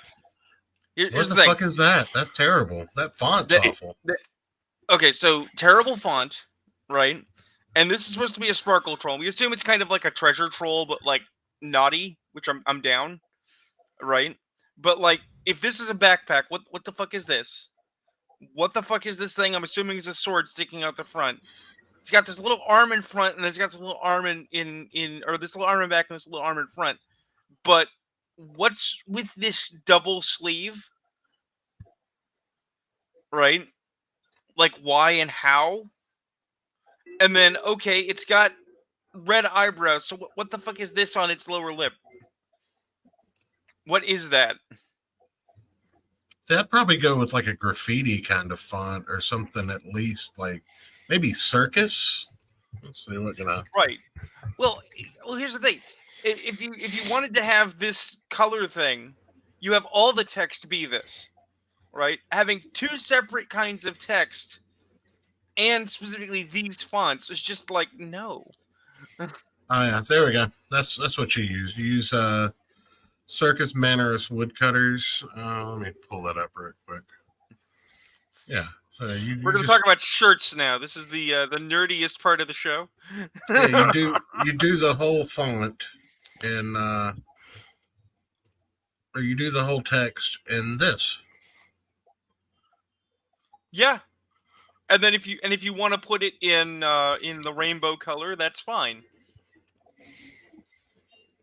What the fuck is that? That's terrible. That font's awful. Okay, so terrible font, right? And this is supposed to be a sparkle troll. We assume it's kind of like a treasure troll, but like naughty, which I'm down, right? But like, if this is a backpack, what the fuck is this? What the fuck is this thing? I'm assuming it's a sword sticking out the front. It's got this little arm in front, and it's got this little arm or this little arm in back, and this little arm in front. But what's with this double sleeve? Right? Like why and how? And then okay, it's got red eyebrows. So what the fuck is this on its lower lip? What is that? That'd probably go with like a graffiti kind of font or something at least, like maybe circus. Let's see what can I. Right. Well, here's the thing. If you wanted to have this color thing, you have all the text be this, right? Having two separate kinds of text, and specifically these fonts, is just like no. Oh yeah, there we go. That's what you use. You use Circus Mannerist woodcutters. Let me pull that up real quick. Yeah. So We're going to talk about shirts now. This is the nerdiest part of the show. Yeah, you do the whole font and or you do the whole text in this. Yeah. And then if you want to put it in the rainbow color, that's fine.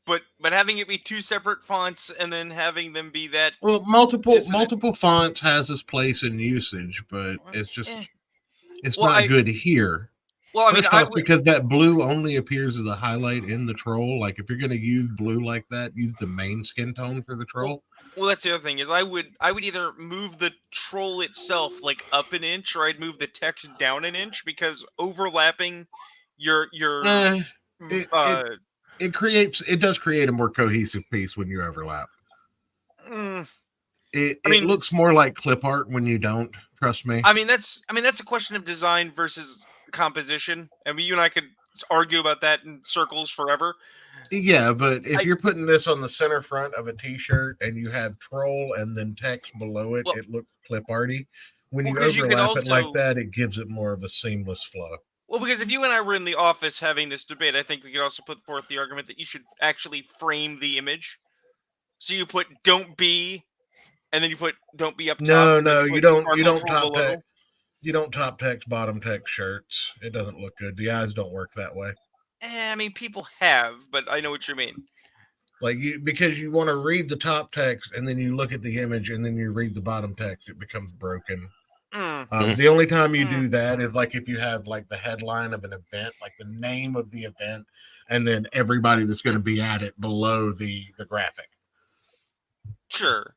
But having it be two separate fonts and then having them be that multiple fonts has its place in usage, but it's just it's not good here. Well, I mean, First I off, because that blue only appears as a highlight in the troll. Like if you're going to use blue like that, use the main skin tone for the troll. Well, that's the other thing is I would either move the troll itself like up an inch, or I'd move the text down an inch, because overlapping your it does create a more cohesive piece when you overlap. It looks more like clip art when you don't. Trust me. I mean that's a question of design versus composition. I mean, you and I could argue about that in circles forever. Yeah, but if you're putting this on the center front of a T-shirt and you have troll and then text below it, it looks clip arty. When you overlap it like that, it gives it more of a seamless flow. Well, because if you and I were in the office having this debate, I think we could also put forth the argument that you should actually frame the image. So you put "don't be," and then you put "don't be" up top. No, you don't top text. You don't top text, bottom text shirts. It doesn't look good. The eyes don't work that way. I mean, people have, but I know what you mean. Like because you want to read the top text and then you look at the image and then you read the bottom text, it becomes broken. The only time you do that is like if you have like the headline of an event, like the name of the event, and then everybody that's going to be at it below the graphic. Sure.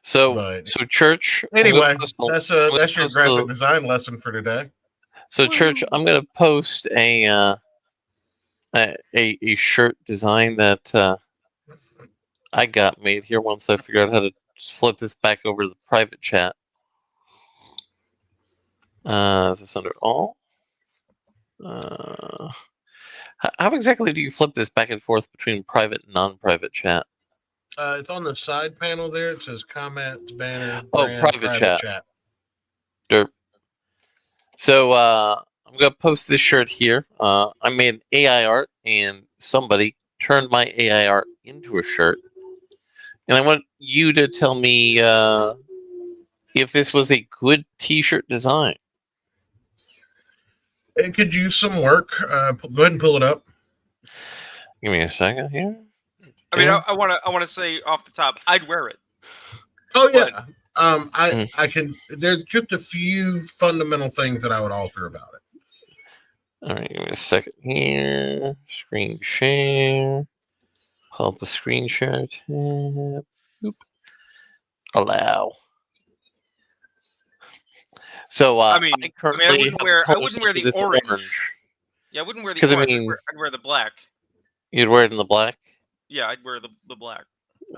So Church. Anyway, that's your graphic design lesson for today. So Church, I'm going to post a shirt design that I got made here once I figure out how to flip this back over to the private chat. Is this under all? How exactly do you flip this back and forth between private and non-private chat? It's on the side panel there. It says comments, banner, brand, private chat. Derp. So I'm going to post this shirt here. I made an AI art, and somebody turned my AI art into a shirt. And I want you to tell me if this was a good t-shirt design. It could use some work. Go ahead and pull it up. Give me a second here. I mean, I want to say off the top, I'd wear it. Oh yeah. I can. There's just a few fundamental things that I would alter about it. All right, give me a second here. Screen share. Pull up the screen share tab. Boop. Allow. So I wouldn't wear the orange. Yeah, I wouldn't wear the orange. I'd wear the black. You'd wear it in the black? Yeah, I'd wear the black.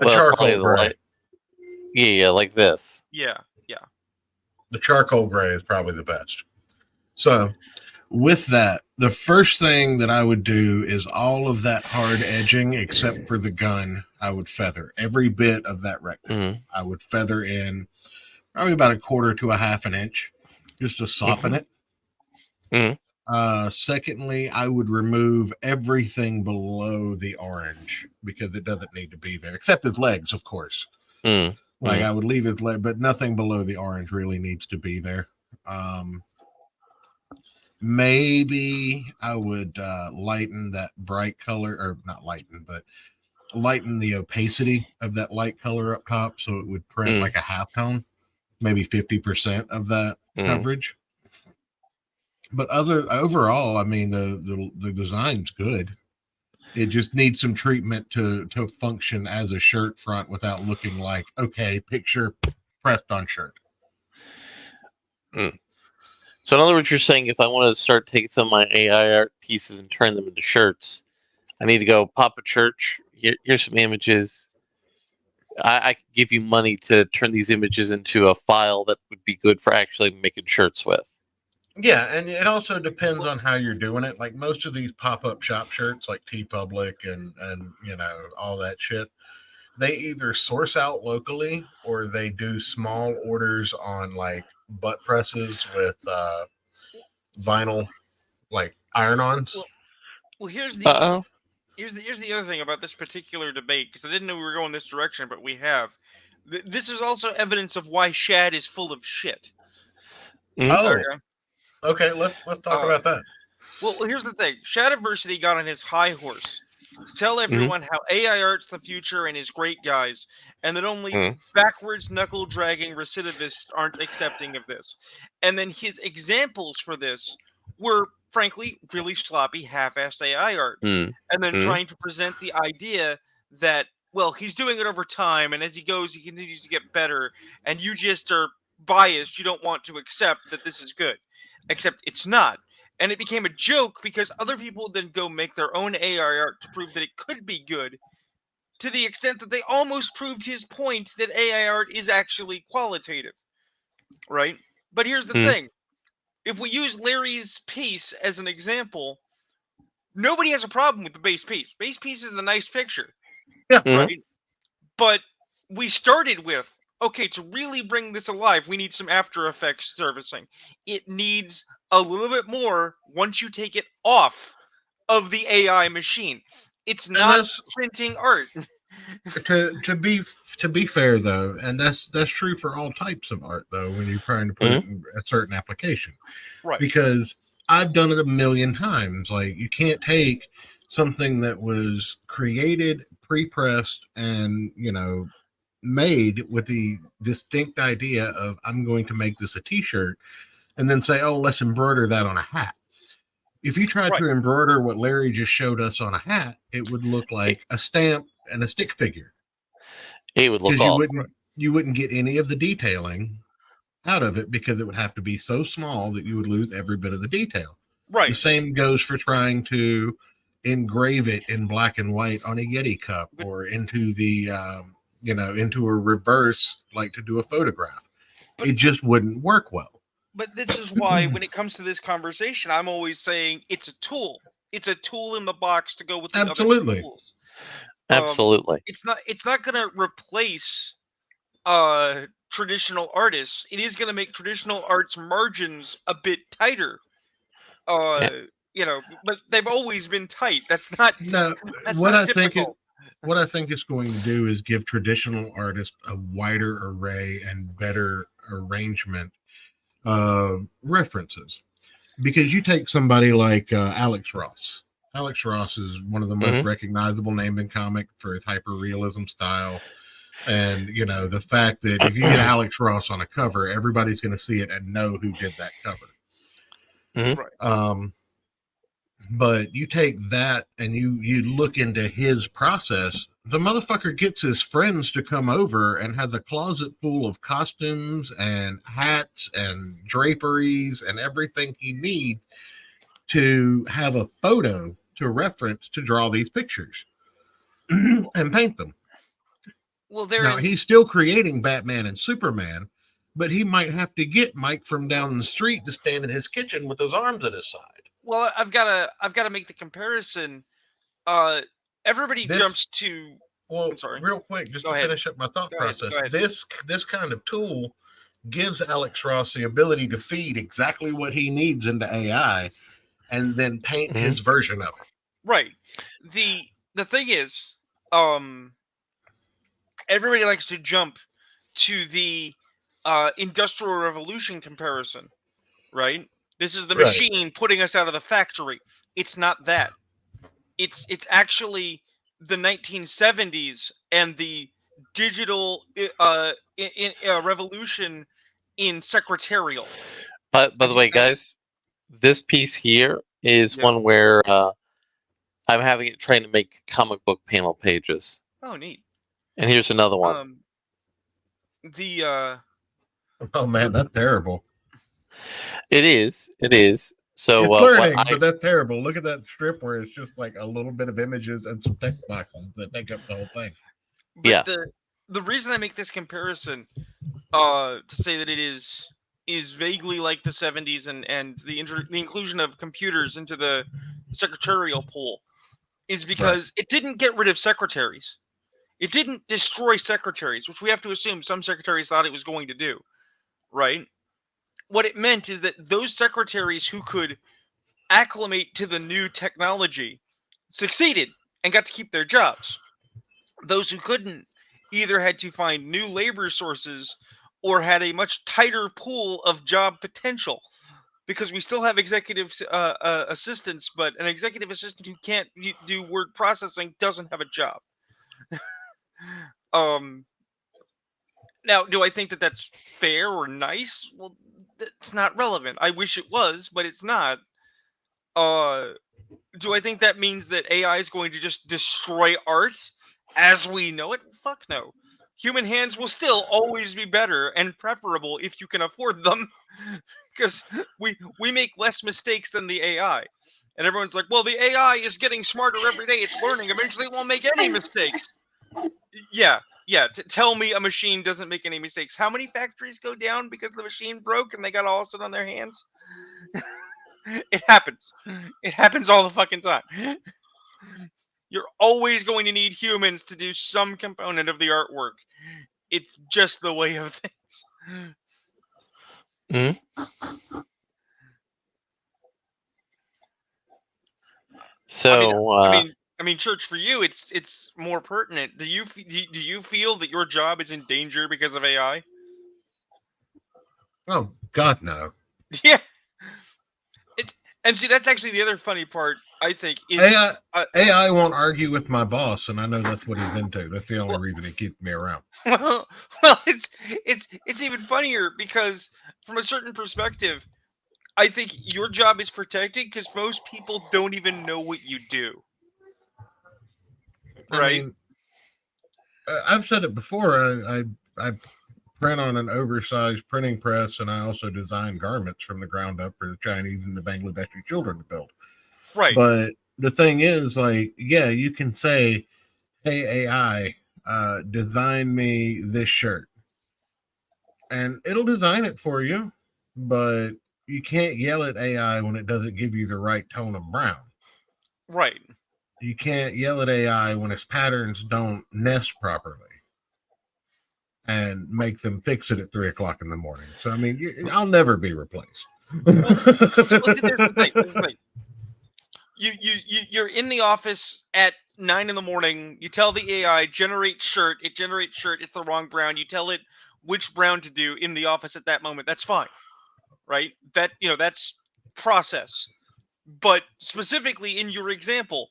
A charcoal gray. Yeah, like this. Yeah. The charcoal gray is probably the best. So, with that, the first thing that I would do is all of that hard edging, except for the gun, I would feather. Every bit of that rectangle, I would feather in probably about a quarter to a half an inch, just to soften it. Secondly, I would remove everything below the orange because it doesn't need to be there, except his legs, of course. Like I would leave his leg, but nothing below the orange really needs to be there. Maybe I would lighten that bright color, or not lighten, but lighten the opacity of that light color up top so it would print like a halftone, maybe 50% of that coverage. But overall, I mean, the design's good. It just needs some treatment to function as a shirt front without looking like, okay, picture pressed on shirt. So in other words, you're saying if I want to start taking some of my AI art pieces and turn them into shirts, I need to go Papa Church. Here's some images. I could give you money to turn these images into a file that would be good for actually making shirts with. Yeah, and it also depends on how you're doing it. Like most of these pop-up shop shirts, like TeePublic and you know all that shit, they either source out locally or they do small orders on like butt presses with vinyl, like iron-ons. Well, here's the other thing about this particular debate, because I didn't know we were going this direction, but we have. This is also evidence of why Shad is full of shit. Okay, let's talk about that. Well, here's the thing. Shadiversity got on his high horse to tell everyone how AI art's the future and is great, guys, and that only backwards knuckle-dragging recidivists aren't accepting of this. And then his examples for this were frankly really sloppy, half-assed AI art, and then trying to present the idea that, well, he's doing it over time, and as he goes, he continues to get better, and you just are biased. You don't want to accept that this is good, except it's not. And it became a joke because other people would then go make their own AI art to prove that it could be good, to the extent that they almost proved his point that AI art is actually qualitative, right? But here's the thing. If we use Larry's piece as an example, nobody has a problem with the base piece. Base piece is a nice picture, right? But we started with, okay, to really bring this alive, we need some After Effects servicing. It needs a little bit more once you take it off of the AI machine. It's not printing art. To be fair though, and that's true for all types of art though, when you're trying to put it in a certain application, right? Because I've done it a million times. Like, you can't take something that was created, pre-pressed, and made with the distinct idea of, I'm going to make this a t-shirt, and then say, oh, let's embroider that on a hat. If you tried to embroider what Larry just showed us on a hat, it would look like a stamp and a stick figure. It would look off. You wouldn't get any of the detailing out of it, because it would have to be so small that you would lose every bit of the detail. Right. The same goes for trying to engrave it in black and white on a Yeti cup, or into the into a reverse, like to do a photograph. It just wouldn't work well. But this is why, when it comes to this conversation, I'm always saying it's a tool. It's a tool in the box to go with the other tools. Absolutely. It's not going to replace traditional artists. It is going to make traditional art's margins a bit tighter. But they've always been tight. That's not. No, that's what not I difficult. What I think it's going to do is give traditional artists a wider array and better arrangement of references. Because you take somebody like Alex Ross. Alex Ross is one of the most recognizable names in comic for his hyper-realism style. And, the fact that if you get Alex Ross on a cover, everybody's going to see it and know who did that cover. Right. But you take that and you look into his process, the motherfucker gets his friends to come over and have the closet full of costumes and hats and draperies and everything he needs to have a photo to reference to draw these pictures and paint them. Well, now he's still creating Batman and Superman, but he might have to get Mike from down the street to stand in his kitchen with his arms at his side. Well, I've got to make the comparison. Everybody jumps to. Well, real quick, just to finish up my thought process. This kind of tool gives Alex Ross the ability to feed exactly what he needs into AI, and then paint his version of it. Right. The thing is, everybody likes to jump to the Industrial Revolution comparison, right? This is the machine putting us out of the factory. It's not that. It's actually the 1970s and the digital revolution in secretarial. By the way, guys, this piece here is one where I'm having it trying to make comic book panel pages. Oh, neat. And here's another one. Oh man, that's terrible. It is. So it's learning, but that's terrible. Look at that strip where it's just like a little bit of images and some text boxes that make up the whole thing. But the reason I make this comparison, to say that it is vaguely like the 70s and the inclusion of computers into the secretarial pool, is because it didn't get rid of secretaries. It didn't destroy secretaries, which we have to assume some secretaries thought it was going to do, right? What it meant is that those secretaries who could acclimate to the new technology succeeded and got to keep their jobs. Those who couldn't either had to find new labor sources or had a much tighter pool of job potential, because we still have executive assistants, but an executive assistant who can't do word processing doesn't have a job. Now, do I think that that's fair or nice? Well, it's not relevant. I wish it was, but it's not. Do I think that means that AI is going to just destroy art as we know it? Fuck no. Human hands will still always be better and preferable if you can afford them, because we make less mistakes than the AI. And everyone's like, well, the AI is getting smarter every day. It's learning. Eventually, it won't make any mistakes. Yeah. Tell me a machine doesn't make any mistakes. How many factories go down because the machine broke and they got all sit on their hands? It happens. It happens all the fucking time. You're always going to need humans to do some component of the artwork. It's just the way of things. Mm-hmm. So, I mean, Church, for you, it's more pertinent. Do you feel that your job is in danger because of AI? Oh God, no. Yeah. And see, that's actually the other funny part. I think is AI won't argue with my boss, and I know that's what he's into. That's the only reason he keeps me around. Well, it's even funnier because from a certain perspective, I think your job is protected because most people don't even know what you do. Right? I mean, I've said it before. I print on an oversized printing press, and I also design garments from the ground up for the Chinese and the Bangladeshi children to build. Right. But the thing is, like, yeah, you can say, "Hey AI, design me this shirt," and it'll design it for you. But you can't yell at AI when it doesn't give you the right tone of brown. Right. You can't yell at AI when its patterns don't nest properly and make them fix it at 3 o'clock in the morning. So, I mean, I'll never be replaced. Well, here's the thing. You're in the office at 9 in the morning. You tell the AI generate shirt. It generates shirt. It's the wrong brown. You tell it which brown to do in the office at that moment. That's fine, right? That's process. But specifically in your example,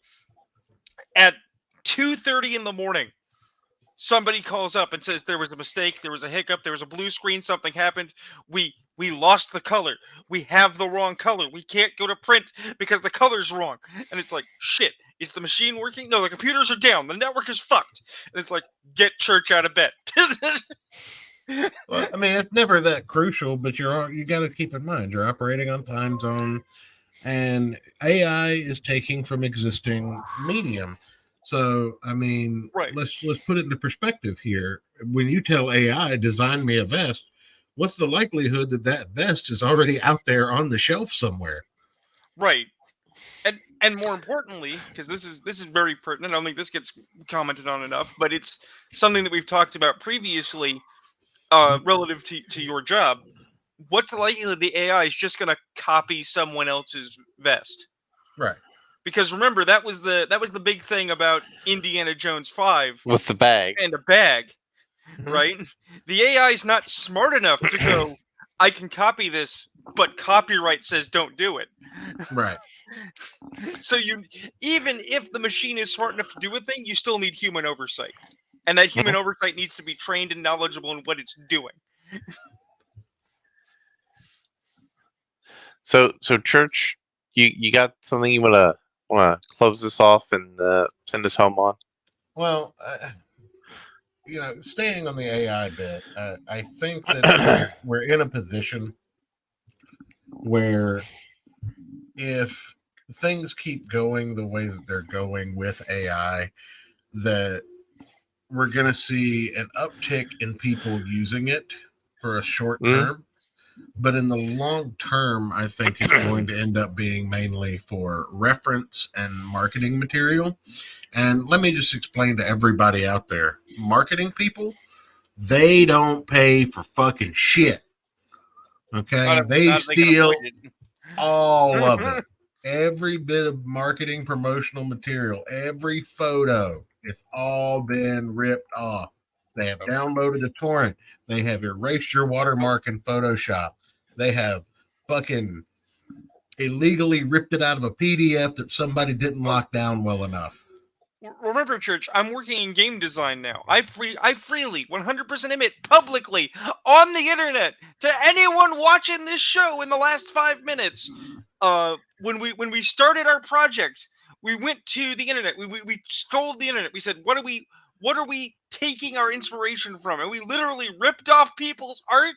at 2:30 in the morning, somebody calls up and says there was a mistake, there was a hiccup, there was a blue screen, something happened. We lost the color. We have the wrong color. We can't go to print because the color's wrong. And it's like, shit, is the machine working? No, the computers are down. The network is fucked. And it's like, get Church out of bed. Well, I mean, it's never that crucial, but you got to keep in mind you're operating on time zone, and AI is taking from existing medium. So, I mean, Right. let's put it into perspective here. When you tell AI, design me a vest, what's the likelihood that that vest is already out there on the shelf somewhere? Right. And more importantly, because this is very pertinent, I don't think this gets commented on enough, but it's something that we've talked about previously, relative to your job. What's the likelihood the AI is just going to copy someone else's vest? Right. Because remember, that was the big thing about Indiana Jones 5 with the bag. and a bag, Mhm. right? The AI is not smart enough to go, I can copy this, but copyright says don't do it. Right. So even if the machine is smart enough to do a thing, you still need human oversight. And that human oversight needs to be trained and knowledgeable in what it's doing. So Church, you got something you wanna close this off and send us home on? Well, staying on the AI bit, I think that we're in a position where if things keep going the way that they're going with AI, that we're going to see an uptick in people using it for a short term. But in the long term, I think it's going to end up being mainly for reference and marketing material. And let me just explain to everybody out there, marketing people, they don't pay for fucking shit. Okay? They steal all of it. Every bit of marketing promotional material, every photo, it's all been ripped off. They have downloaded a torrent. They have erased your watermark in Photoshop. They have fucking illegally ripped it out of a PDF that somebody didn't lock down well enough. Remember, Church, I'm working in game design now. I freely 100% admit publicly on the internet to anyone watching this show in the last 5 minutes, when we started our project, we went to the internet. We stole the internet. We said, what are we taking our inspiration from? And we literally ripped off people's art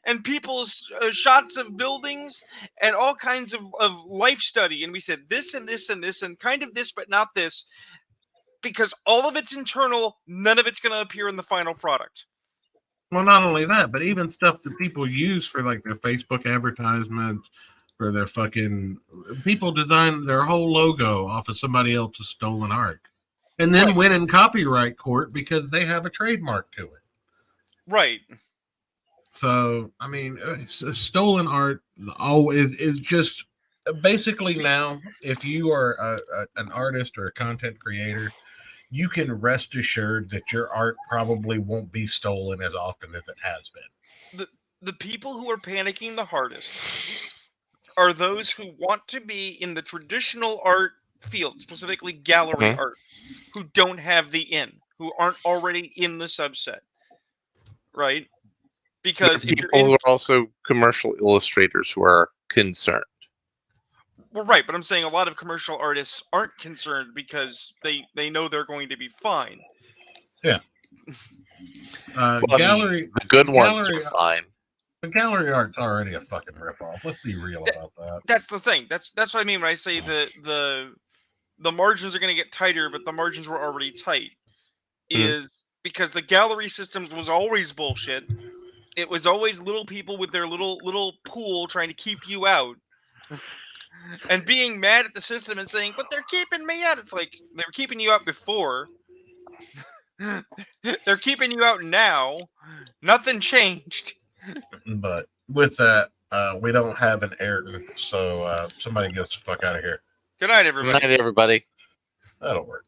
and people's shots of buildings and all kinds of life study. And we said this and this and this and kind of this, but not this, because all of it's internal. None of it's going to appear in the final product. Well, not only that, but even stuff that people use for like their Facebook advertisements, for their fucking people design their whole logo off of somebody else's stolen art, and then win in copyright court because they have a trademark to it. Right. So, I mean, stolen art always is just basically now. If you are an artist or a content creator, you can rest assured that your art probably won't be stolen as often as it has been. The people who are panicking the hardest are those who want to be in the traditional art field, specifically gallery art, who don't have the in, who aren't already in the subset, right? Because if people who are also commercial illustrators who are concerned. Well, right, but I'm saying a lot of commercial artists aren't concerned because they know they're going to be fine. Yeah. Gallery, the good ones are fine. The gallery art's already a fucking ripoff. Let's be real about that. That's the thing. That's what I mean when I say the margins are going to get tighter, but the margins were already tight. Is because the gallery systems was always bullshit. It was always little people with their little pool trying to keep you out. And being mad at the system and saying, but they're keeping me out. It's like, they were keeping you out before. They're keeping you out now. Nothing changed. But with that, we don't have an Ayrton, so somebody gets the fuck out of here. Good night, everybody. Good night, everybody. That'll work.